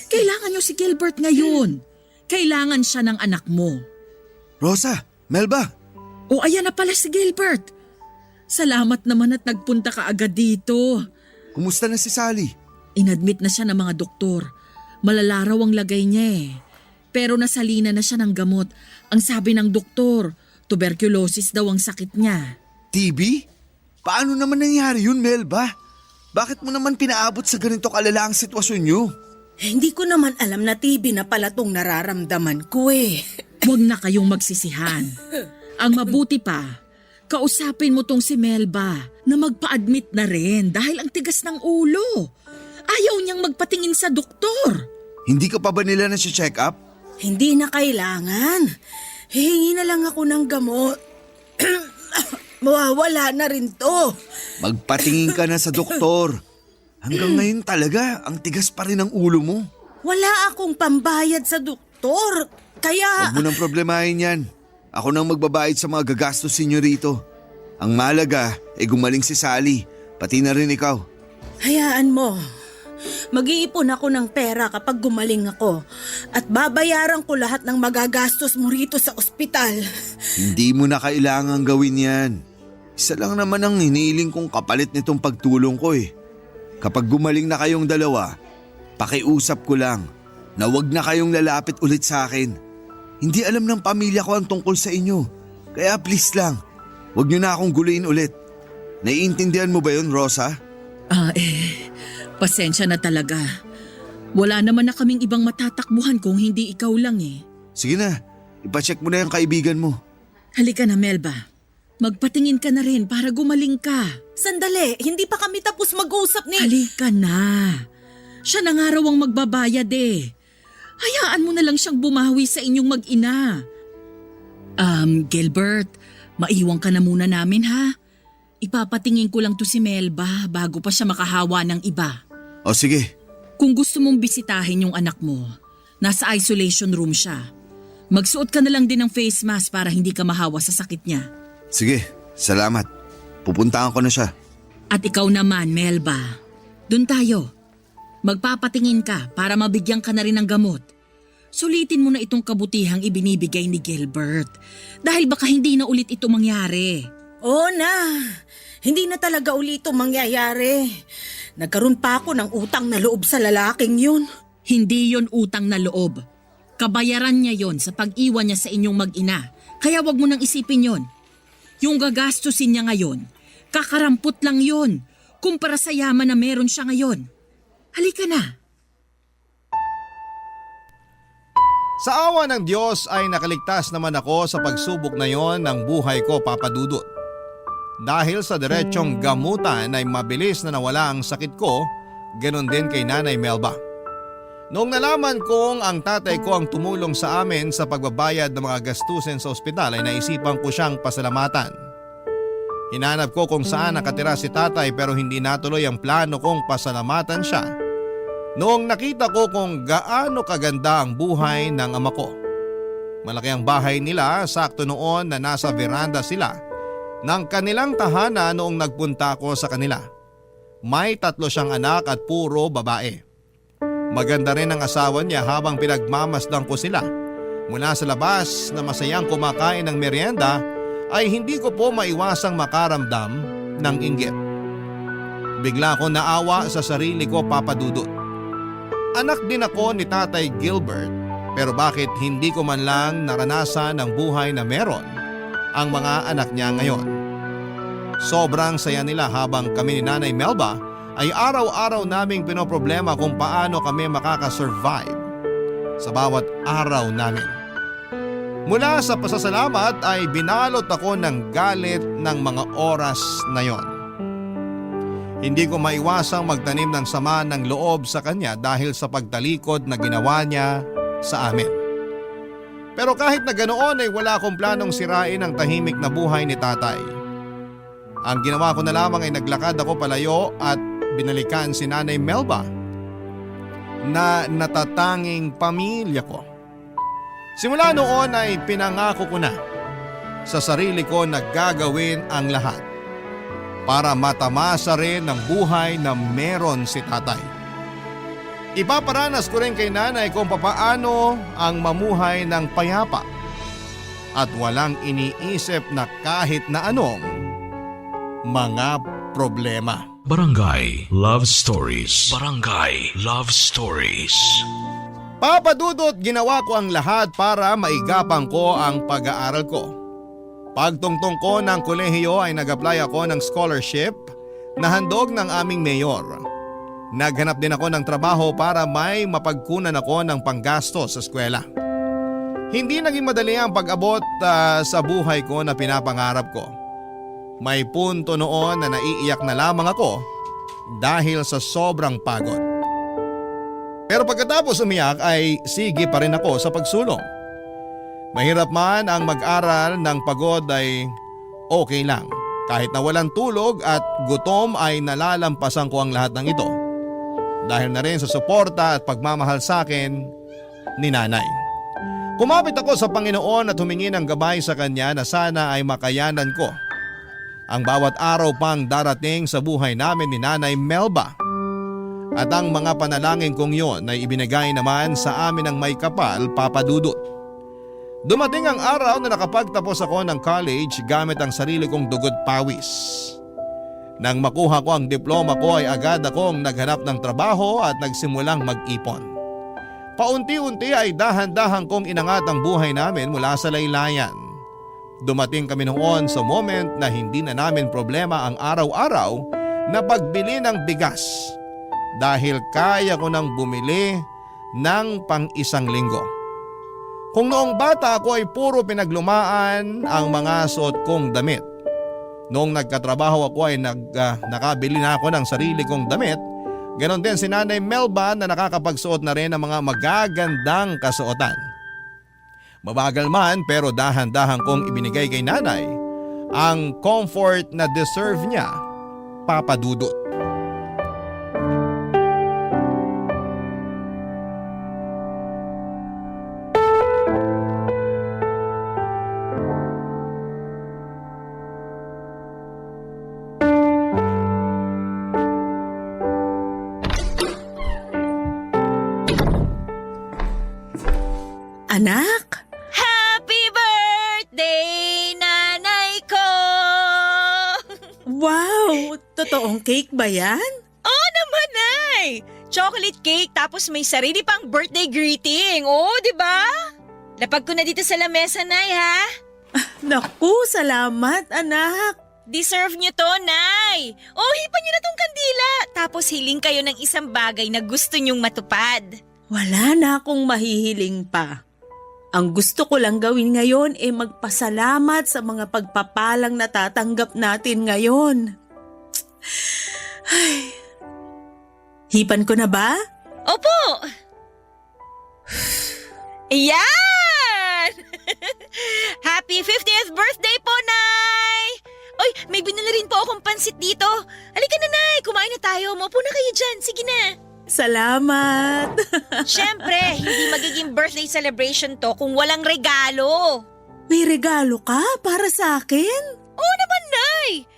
Kailangan niyo si Gilbert ngayon. Kailangan siya ng anak mo. Rosa, Melba, O ayan na pala si Gilbert. Salamat naman at nagpunta ka agad dito. kumusta na si Sally? Inadmit na siya ng mga doktor. Malala raw ang lagay niya eh. Pero nasalina na siya ng gamot. Ang sabi ng doktor, tuberculosis daw ang sakit niya. TB? Paano naman nangyari yun, Melba? Bakit mo naman pinaabot sa ganito kalala ang sitwasyon niyo? Hindi ko naman alam na TB na pala tong nararamdaman ko eh. Huwag na kayong magsisihan. Ang mabuti pa, kausapin mo tong si Melba na magpa-admit na rin dahil ang tigas ng ulo. Ayaw niyang magpatingin sa doktor. Hindi ka pa ba nila nasi-check up? Hindi na kailangan. Hihingi na lang ako ng gamot. Mawawala na rin to. Magpatingin ka na sa doktor. Hanggang ngayon talaga, ang tigas pa rin ang ulo mo. Wala akong pambayad sa doktor. Kaya... Huwag mo nang problemahin yan. Ako nang magbabayad sa mga gagastos ninyo rito. Ang malaga ay gumaling si Sally, pati na rin ikaw. Hayaan mo. Mag-iipon ako ng pera kapag gumaling ako at babayaran ko lahat ng magagastos mo rito sa ospital. Hindi mo na kailangang gawin yan. Isa lang naman ang hiniling kong kapalit nitong pagtulong ko eh. Kapag gumaling na kayong dalawa, pakiusap ko lang, na wag na kayong lalapit ulit sa akin. Hindi alam ng pamilya ko ang tungkol sa inyo. Kaya please lang, wag niyo na akong guluhin ulit. Naiintindihan mo ba yun, Rosa? Pasensya na talaga. Wala naman na kaming ibang matatakbuhan kung hindi ikaw lang eh. Sige na, ipacheck mo na yung kaibigan mo. Halika na, Melba. Magpatingin ka na rin para gumaling ka. Sandali, hindi pa kami tapos mag-usap ni… Halika na. Siya na nga raw ang magbabayad eh. Hayaan mo na lang siyang bumawi sa inyong mag-ina. Gilbert, maiwan ka na muna namin ha. Ipapatingin ko lang to si Melba bago pa siya makahawa ng iba. O sige. Kung gusto mong bisitahin yung anak mo, nasa isolation room siya. Magsuot ka na lang din ng face mask para hindi ka mahawa sa sakit niya. Sige, salamat. Pupuntahan ko na siya. At ikaw naman, Melba. Doon tayo. Magpapatingin ka para mabigyan ka na rin ng gamot. Sulitin mo na itong kabutihang ibinibigay ni Gilbert. Dahil baka hindi na ulit ito mangyari. Oo na, hindi na talaga ulit ito mangyayari. Nagkaroon pa ako ng utang na loob sa lalaking yun. Hindi yon utang na loob. Kabayaran niya yon sa pag-iwan niya sa inyong mag-ina. Kaya wag mo nang isipin yon. Yung gagastusin niya ngayon, kakarampot lang yon kumpara sa yaman na meron siya ngayon. Halika na. Sa awa ng Diyos ay nakaligtas naman ako sa pagsubok na yon ng buhay ko, Papa Dudut. Dahil sa diretsyong gamutan ay mabilis na nawala ang sakit ko, ganun din kay Nanay Melba. Noong nalaman kong ang tatay ko ang tumulong sa amin sa pagbabayad ng mga gastusin sa ospital ay naisipan ko siyang pasalamatan. Hinanap ko kung saan nakatira si tatay pero hindi natuloy ang plano kong pasalamatan siya. Noong nakita ko kung gaano kaganda ang buhay ng ama ko. Malaki ang bahay nila, sakto noon na nasa veranda sila ng kanilang tahanan noong nagpunta ko sa kanila. May 3 siyang anak at puro babae. Maganda rin ang asawa niya habang pinagmamasdan ko sila. Mula sa labas na masayang kumakain ng merienda ay hindi ko po maiwasang makaramdam ng inggit. Bigla ko naawa sa sarili ko, Papa Dudut. Anak din ako ni Tatay Gilbert pero bakit hindi ko man lang naranasan ang buhay na meron ang mga anak niya ngayon. Sobrang saya nila habang kami ni Nanay Melba ay araw-araw naming pinoproblema kung paano kami makakasurvive sa bawat araw namin. Mula sa pasasalamat ay binalot ako ng galit ng mga oras na yon. Hindi ko maiwasang magtanim ng sama ng loob sa kanya dahil sa pagtalikod na ginawa niya sa amin. Pero kahit na ganoon ay wala akong planong sirain ang tahimik na buhay ni tatay. Ang ginawa ko na lamang ay naglakad ako palayo at binalikan si Nanay Melba na natatanging pamilya ko. Simula noon ay pinangako ko na sa sarili ko na gagawin ang lahat para matamasa rin ng buhay na meron si tatay. Ipaparanas ko rin kay nanay kung papaano ang mamuhay ng payapa at walang iniisip na kahit na anong mga problema. Barangay Love Stories. Barangay Love Stories. Papa Dudut, ginawa ko ang lahat para maigapang ko ang pag-aaral ko. Pagtungtong ko ng kolehiyo ay nag-apply ako ng scholarship na handog ng aming mayor. Naghanap din ako ng trabaho para may mapagkunan ako ng panggasto sa eskwela. Hindi naging madali ang pag-abot sa buhay ko na pinapangarap ko. May punto noon na naiiyak na lamang ako dahil sa sobrang pagod. Pero pagkatapos umiyak ay sige pa rin ako sa pagsulong. Mahirap man ang mag-aral ng pagod ay okay lang. Kahit na walang tulog at gutom ay nalalampasan ko ang lahat ng ito. Dahil na rin sa suporta at pagmamahal sa akin ni nanay. Kumapit ako sa Panginoon at humingi ng gabay sa Kanya na sana ay makayanan ko ang bawat araw pang darating sa buhay namin ni Nanay Melba. At ang mga panalangin kong yon ay ibinigay naman sa amin ng may kapal, Papa Dudut. Dumating ang araw na nakapagtapos ako ng college gamit ang sarili kong dugot pawis. Nang makuha ko ang diploma ko ay agad akong naghanap ng trabaho at nagsimulang mag-ipon. Paunti-unti ay dahan-dahan kong inangat ang buhay namin mula sa laylayan. Dumating kami noon sa moment na hindi na namin problema ang araw-araw na pagbili ng bigas dahil kaya ko nang bumili ng pang-isang linggo. Kung noong bata ako ay puro pinaglumaan ang mga suot kong damit. Noong nagkatrabaho ako ay nakabili na ako ng sarili kong damit. Ganon din si Nanay Melba na nakakapagsuot na rin ng mga magagandang kasuotan. Mabagal man pero dahan-dahan kong ibinigay kay Nanay ang comfort na deserve niya, Papa Dudut. Anak, Happy birthday, nanay ko! wow! Totoong cake ba yan? Oo naman, Nay! Chocolate cake tapos may sarili pang birthday greeting. Oo, di ba? Lapag ko na dito sa lamesa, Nay, ha? Naku, salamat anak! Deserve niyo to, Nay! Oh, hipan niyo na tong kandila. Tapos hiling kayo ng isang bagay na gusto niyong matupad. Wala na akong mahihiling pa. Ang gusto ko lang gawin ngayon ay magpasalamat sa mga pagpapalang natatanggap natin ngayon. Ay. Hipan ko na ba? Opo! Ayan! Happy 50th birthday po, Nay! Oy, may binili rin po akong pansit dito. Halika na, Nay. Kumain na tayo. Maupo na kayo dyan. Sige na. Salamat! Siyempre, hindi magiging birthday celebration to kung walang regalo. May regalo ka para sa akin? Oo naman, Nay!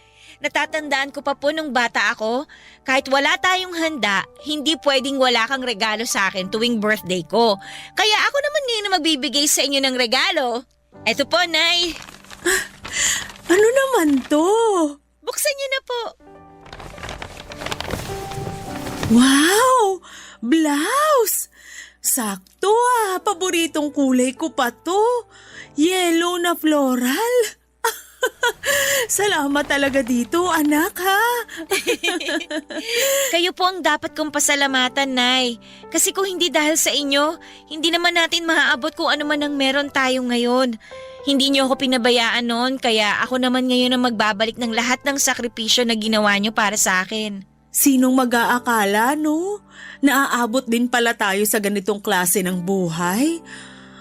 Natatandaan ko pa po nung bata ako, kahit wala tayong handa, hindi pwedeng wala kang regalo sa akin tuwing birthday ko. Kaya ako naman ngayon na magbibigay sa inyo ng regalo. Eto po, Nay. Ano naman to? Buksan niyo na po. Wow! Blouse! Sakto paboritong kulay ko pa to. Yellow na floral. Salamat talaga dito, anak ha. Kayo po ang dapat kong pasalamatan, Nay. Kasi kung hindi dahil sa inyo, hindi naman natin maaabot kung ano man ang meron tayo ngayon. Hindi niyo ako pinabayaan noon, kaya ako naman ngayon ang magbabalik ng lahat ng sakripisyo na ginawa niyo para sa akin. Sinong mag-aakala, no? Naaabot din pala tayo sa ganitong klase ng buhay.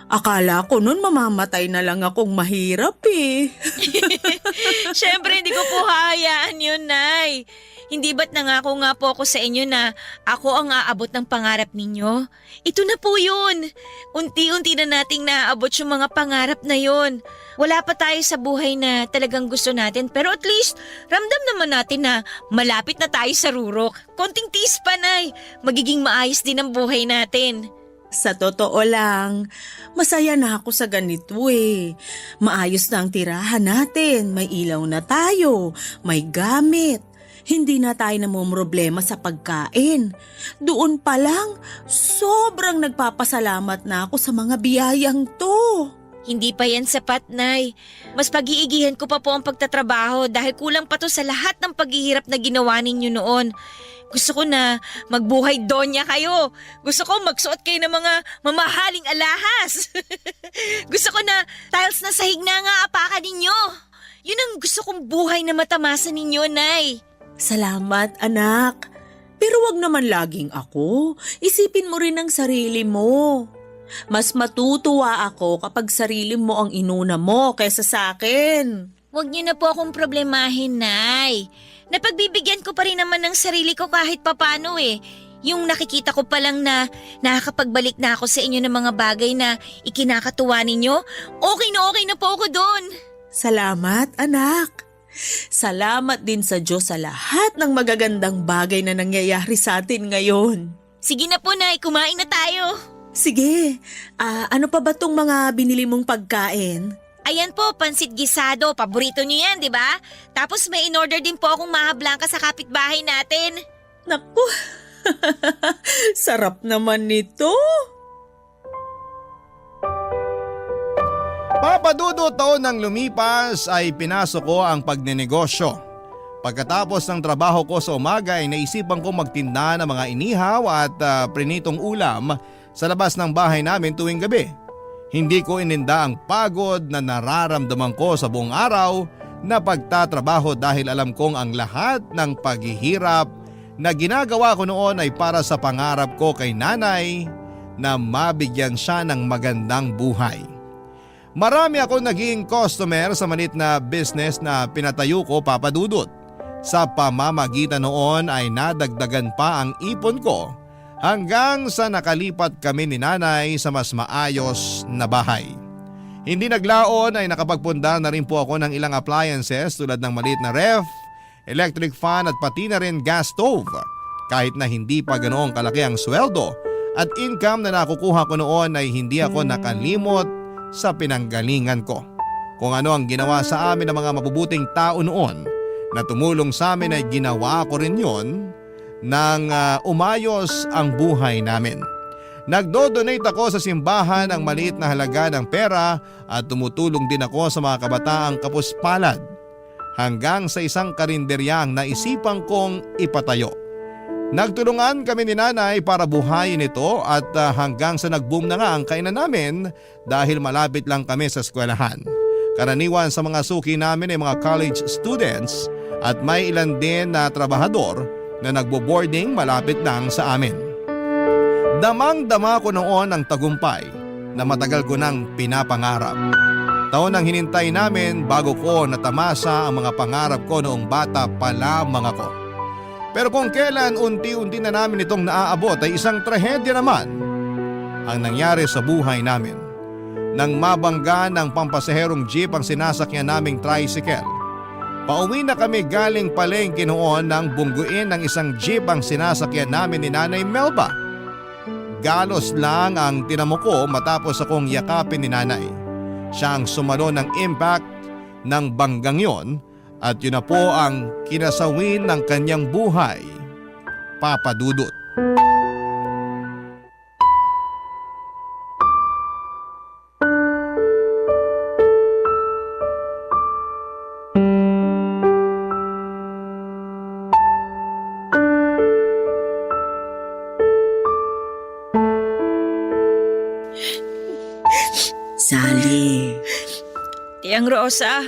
Akala ko nun mamamatay na lang akong mahirap eh. Siyempre, hindi ko po hahayaan yun, Nay. Hindi ba't nangako nga po ako sa inyo na ako ang aabot ng pangarap ninyo? Ito na po yun. Unti-unti na nating naaabot yung mga pangarap na yun. Wala pa tayo sa buhay na talagang gusto natin, pero at least ramdam naman natin na malapit na tayo sa rurok. Konting tiis pa, Nay. Magiging maayos din ang buhay natin. Sa totoo lang, masaya na ako sa ganito eh. Maayos na ang tirahan natin, may ilaw na tayo, may gamit. Hindi na tayo namumroblema sa pagkain. Doon pa lang, sobrang nagpapasalamat na ako sa mga biyayang to. Hindi pa yan sapat, Nay. Mas pag-iigihan ko pa po ang pagtatrabaho dahil kulang pa to sa lahat ng paghihirap na ginawa ninyo noon. Gusto ko na magbuhay donya kayo. Gusto ko magsuot kayo ng mga mamahaling alahas. Gusto ko na tiles na sahig na nga apakan ninyo. Yun ang gusto kong buhay na matamasa ninyo, Nay. Salamat, anak. Pero wag naman laging ako. Isipin mo rin ang sarili mo. Mas matutuwa ako kapag sarili mo ang inuna mo kaysa sa akin. Huwag niyo na po akong problemahin, Nay. Napagbibigyan ko pa rin naman ng sarili ko kahit papano eh. Yung nakikita ko pa lang na nakakapagbalik na ako sa inyo ng mga bagay na ikinakatuwa ninyo, okay na po ako doon. Salamat, anak. Salamat din sa Diyos sa lahat ng magagandang bagay na nangyayari sa atin ngayon. Sige na po, Nay. Kumain na tayo. Sige, ano pa ba tong mga binili mong pagkain? Ayan po, pansit gisado. Paborito niyo yan, di ba? Tapos may in-order din po akong maha blanca sa kapitbahay natin. Naku, sarap naman nito. Papadudot taon nang lumipas ay pinasok ko ang pagnenegosyo. Pagkatapos ng trabaho ko sa umaga ay naisipan ko magtinda ng mga inihaw at prinitong ulam sa labas ng bahay namin tuwing gabi. Hindi ko ininda ang pagod na nararamdaman ko sa buong araw na pagtatrabaho dahil alam kong ang lahat ng paghihirap na ginagawa ko noon ay para sa pangarap ko kay nanay na mabigyan siya ng magandang buhay. Marami ako naging customer sa maliit na business na pinatayo ko, Papa Dudut. Sa pamamagitan noon ay nadagdagan pa ang ipon ko hanggang sa nakalipat kami ni nanay sa mas maayos na bahay. Hindi naglaon ay nakapagpundar na rin po ako ng ilang appliances tulad ng maliit na ref, electric fan at pati na rin gas stove. Kahit na hindi pa ganoong kalaki ang sweldo at income na nakukuha ko noon ay hindi ako nakalimot sa pinanggalingan ko. Kung ano ang ginawa sa amin ng mga mabubuting tao noon na tumulong sa amin ay ginawa ko rin yon nang umayos ang buhay namin. Nagdo-donate ako sa simbahan ng maliit na halaga ng pera at tumutulong din ako sa mga kabataang kapuspalad hanggang sa isang karinderyang naisipan kong ipatayo. Nagtulungan kami ni nanay para buhayin ito at hanggang sa nag-boom na nga ang kainan namin dahil malapit lang kami sa eskwelahan. Karaniwan sa mga suki namin ay mga college students at may ilan din na trabahador na nagbo-boarding malapit lang sa amin. Damang-dama ko noon ang tagumpay na matagal ko nang pinapangarap. Taon ang hinintay namin bago ko natamasa ang mga pangarap ko noong bata pa lamang ako. Pero kung kailan unti-unti na namin itong naaabot ay isang trahedya naman ang nangyari sa buhay namin. Nang mabangga ng pampasaherong jeep ang sinasakyan naming tricycle. Pauwi na kami galing palengke noon nang bungguin ng isang jeep ang sinasakyan namin ni Nanay Melba. Galos lang ang tinamo ko matapos akong yakapin ni Nanay. Siya ang sumalo ng impact ng banggang yon at yun na po ang kinasawin ng kanyang buhay, Papa Dudut. Sally, Tiang Rosa,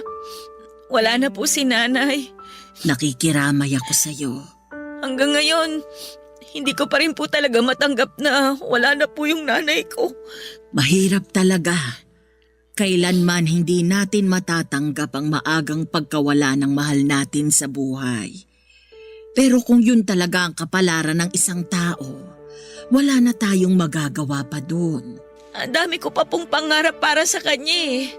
wala na po si nanay. nakikiramay ako sa'yo. Hanggang ngayon, hindi ko pa rin po talaga matanggap na wala na po yung nanay ko. Mahirap talaga. Kailanman hindi natin matatanggap ang maagang pagkawala ng mahal natin sa buhay. Pero kung yun talaga ang kapalaran ng isang tao, wala na tayong magagawa pa dun. Ang dami ko pa pong pangarap para sa kanya eh.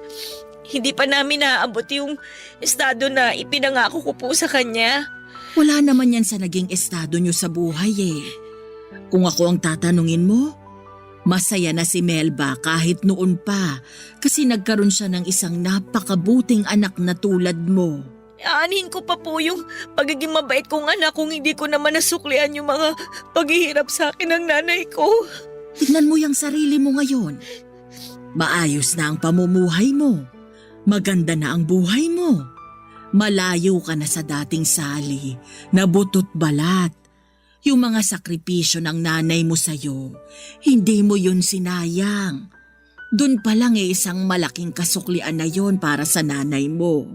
Hindi pa namin naaabot yung estado na ipinangako ko po sa kanya. Wala naman yan sa naging estado nyo sa buhay eh. Kung ako ang tatanungin mo, masaya na si Melba kahit noon pa kasi nagkaroon siya ng isang napakabuting anak na tulad mo. Aanhin ko pa po yung pagiging mabait kong anak kung hindi ko naman nasuklian yung mga paghihirap sa akin ng nanay ko. Tignan mo yung sarili mo ngayon. Maayos na ang pamumuhay mo. Maganda na ang buhay mo. Malayo ka na sa dating Sally na butot balat. Yung mga sakripisyo ng nanay mo sa'yo, hindi mo yun sinayang. Doon pa lang isang malaking kasuklian na yon para sa nanay mo.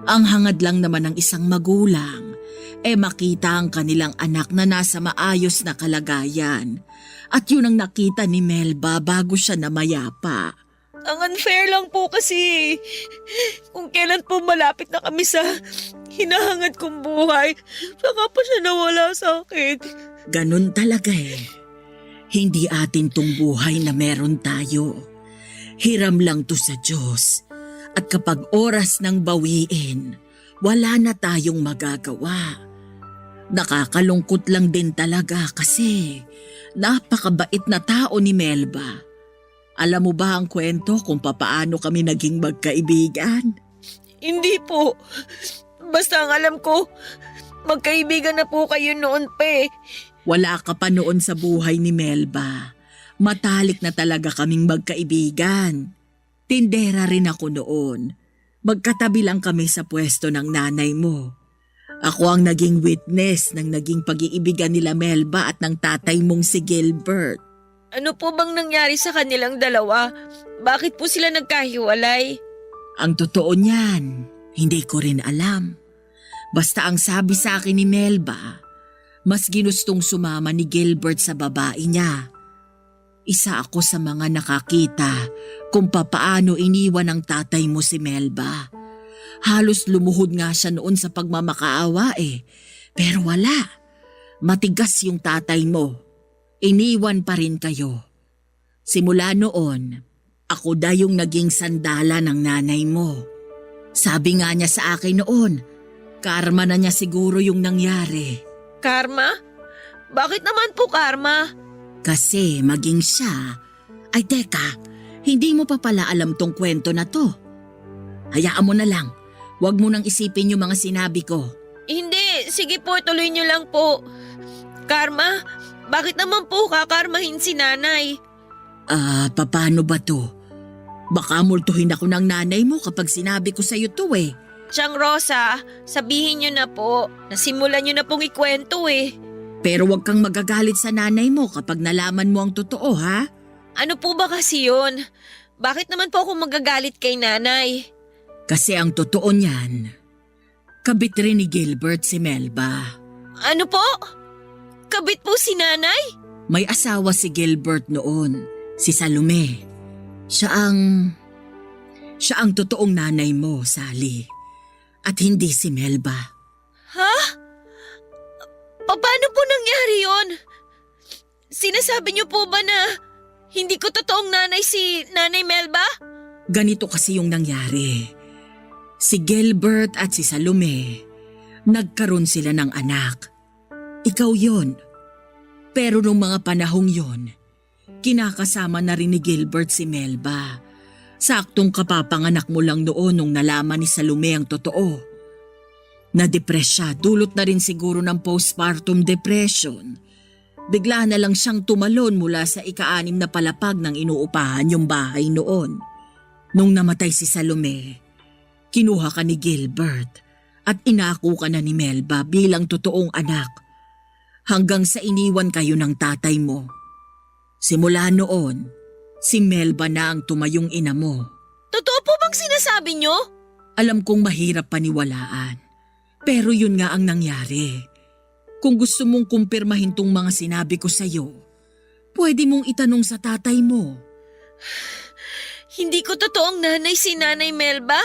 Ang hangad lang naman ng isang magulang, makita ang kanilang anak na nasa maayos na kalagayan. At yun ang nakita ni Melba bago siya namayapa. Ang unfair lang po kasi kung kailan po malapit na kami sa hinahangad kong buhay, saka pa siya nawala sa akin. Ganun talaga eh. Hindi atin tong buhay na meron tayo. Hiram lang to sa Diyos. At kapag oras ng bawiin, wala na tayong magagawa. Nakakalungkot lang din talaga kasi napakabait na tao ni Melba. Alam mo ba ang kwento kung papaano kami naging magkaibigan? Hindi po. Basta ang alam ko, magkaibigan na po kayo noon pa eh. Wala ka pa noon sa buhay ni Melba. Matalik na talaga kaming magkaibigan. Tindera rin ako noon. Magkatabi lang kami sa pwesto ng nanay mo. Ako ang naging witness ng naging pag-iibigan nila Melba at ng tatay mong si Gilbert. Ano po bang nangyari sa kanilang dalawa? Bakit po sila nagkahiwalay? Ang totoo niyan, hindi ko rin alam. Basta ang sabi sa akin ni Melba, mas ginustong sumama ni Gilbert sa babae niya. Isa ako sa mga nakakita kung papaano iniwan ng tatay mo si Melba. Halos lumuhod nga siya noon sa pagmamakaawa eh. Pero wala. Matigas yung tatay mo. Iniwan pa rin kayo. Simula noon, ako da yung naging sandala ng nanay mo. Sabi nga niya sa akin noon, karma na niya siguro yung nangyari. Karma? Bakit naman po karma? Kasi maging siya, ay teka, hindi mo pa pala alam tong kwento na to. Hayaan mo na lang, huwag mo nang isipin yung mga sinabi ko. Hindi, sige po, tuloy niyo lang po. Karma? Bakit naman po kakarmahin si nanay? Paano ba to? Baka multuhin ako ng nanay mo kapag sinabi ko sa'yo to eh. Tiyang Rosa, sabihin niyo na po. Nasimulan niyo na pong ikwento eh. Pero huwag kang magagalit sa nanay mo kapag nalaman mo ang totoo ha? Ano po ba kasi yun? Bakit naman po ako magagalit kay nanay? Kasi ang totoo niyan, kabit rin ni Gilbert si Melba. Ano po? Kabit po si nanay? May asawa si Gilbert noon, si Salome. Siya ang totoong nanay mo, Sally. At hindi si Melba. Ha? Paano po nangyari yon? Sinasabi niyo po ba na hindi ko totoong nanay si Nanay Melba? Ganito kasi yung nangyari. Si Gilbert at si Salome, nagkaroon sila ng anak. Ikaw yon. Pero nung mga panahong yon, kinakasama na rin ni Gilbert si Melba. Saktong kapapanganak mo lang noon nung nalaman ni Salome ang totoo. Na-depress siya, dulot na rin siguro ng postpartum depression. Bigla na lang siyang tumalon mula sa ika-6 na palapag ng inuupahan yung bahay noon. Nung namatay si Salome, kinuha ka ni Gilbert at inako ka na ni Melba bilang totoong anak. Hanggang sa iniwan kayo ng tatay mo. Simula noon, si Melba na ang tumayong ina mo. Totoo po bang sinasabi niyo? Alam kong mahirap paniwalaan. Pero yun nga ang nangyari. Kung gusto mong kumpirmahin tong mga sinabi ko sa'yo, pwede mong itanong sa tatay mo. Hindi ko totoong nanay si Nanay Melba?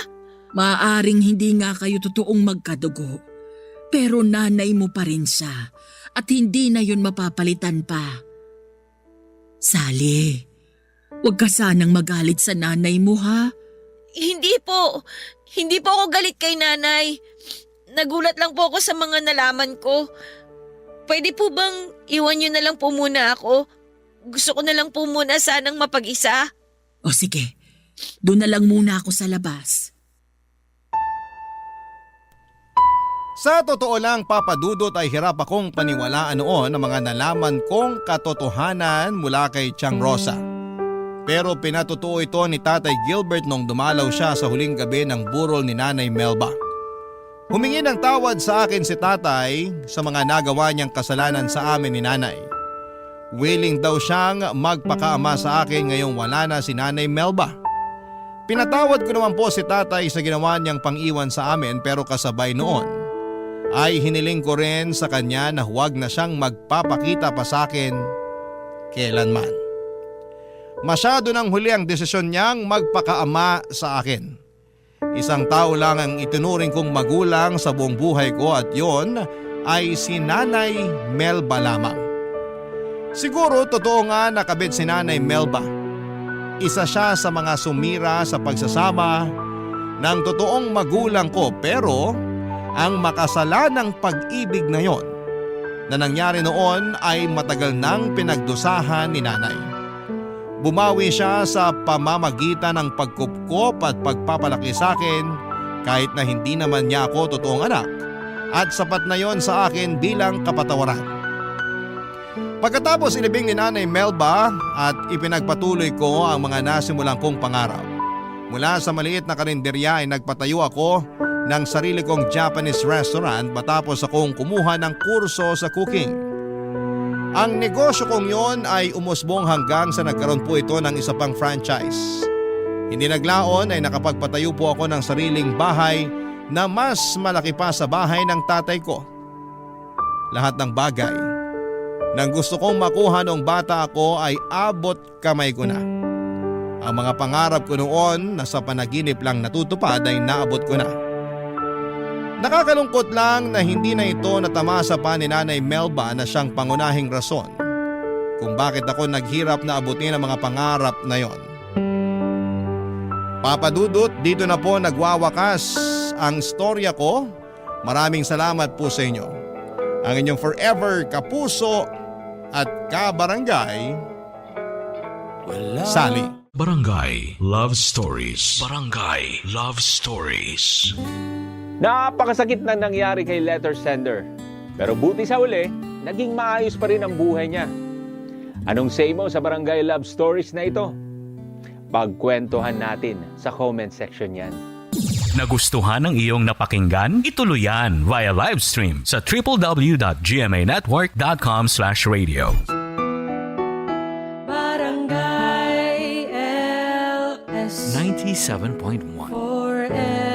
Maaaring hindi nga kayo totoong magkadugo. Pero nanay mo pa rin siya at hindi na yun mapapalitan pa. Sally, huwag ka sanang magalit sa nanay mo ha? Hindi po. Hindi po ako galit kay nanay. Nagulat lang po ako sa mga nalaman ko. Pwede po bang iwan niyo na lang po muna ako? Gusto ko na lang po muna sanang mapag-isa. O sige, doon na lang muna ako sa labas. Sa totoo lang, Papa Dudut, ay hirap akong paniwalaan noon ang mga nalaman kong katotohanan mula kay Tiang Rosa. Pero pinatotoo ito ni Tatay Gilbert nung dumalaw siya sa huling gabi ng burol ni Nanay Melba. Humingi ng tawad sa akin si Tatay sa mga nagawa niyang kasalanan sa amin ni Nanay. Willing daw siyang magpakaama sa akin ngayong wala na si Nanay Melba. Pinatawad ko naman po si Tatay sa ginawa niyang pang-iwan sa amin, pero kasabay noon ay hiniling ko rin sa kanya na huwag na siyang magpapakita pa sa akin kailanman. Masyado nang huli ang desisyon niyang magpakaama sa akin. Isang tao lang ang itinuring kong magulang sa buong buhay ko at yon ay si Nanay Melba lamang. Siguro totoo nga nakabit si Nanay Melba. Isa siya sa mga sumira sa pagsasama ng totoong magulang ko, pero ang makasalanang pag-ibig na yon na nangyari noon ay matagal nang pinagdusahan ni Nanay. Bumawi siya sa pamamagitan ng pagkupkop at pagpapalaki sa akin kahit na hindi naman niya ako totoong anak, at sapat na yon sa akin bilang kapatawaran. Pagkatapos ilibing ni Nanay Melba at ipinagpatuloy ko ang mga nasimulang kong pangarap, Mula sa maliit na karinderya ay nagpatayo ako ng sarili kong Japanese restaurant matapos akong kumuha ng kurso sa cooking. Ang negosyo kong yon ay umusbong hanggang sa nagkaroon po ito ng isa pang franchise. Hindi naglaon ay nakapagpatayo po ako ng sariling bahay na mas malaki pa sa bahay ng tatay ko. Lahat ng bagay nang gusto kong makuha noong bata ako ay abot kamay ko na. Ang mga pangarap ko noon na sa panaginip lang natutupad ay naabot ko na. Nakakalungkot lang na hindi na ito natamasa pa ni Nanay Melba na siyang pangunahing rason kung bakit ako naghirap na abutin ang mga pangarap na yon. Papa Dudut, dito na po nagwawakas ang storya ko. Maraming salamat po sa inyo. Ang inyong forever kapuso at kabarangay, Sally. Barangay Love Stories. Barangay Love Stories. Napakasakit na nangyari kay letter sender. Pero buti sa uli, naging maayos pa rin ang buhay niya. Anong say mo sa Barangay Love Stories na ito? Pagkwentuhan natin sa comment section yan. Nagustuhan ng iyong napakinggan? Ituloy yan via live stream sa www.gmanetwork.com/radio. Barangay LS 97.1 forever.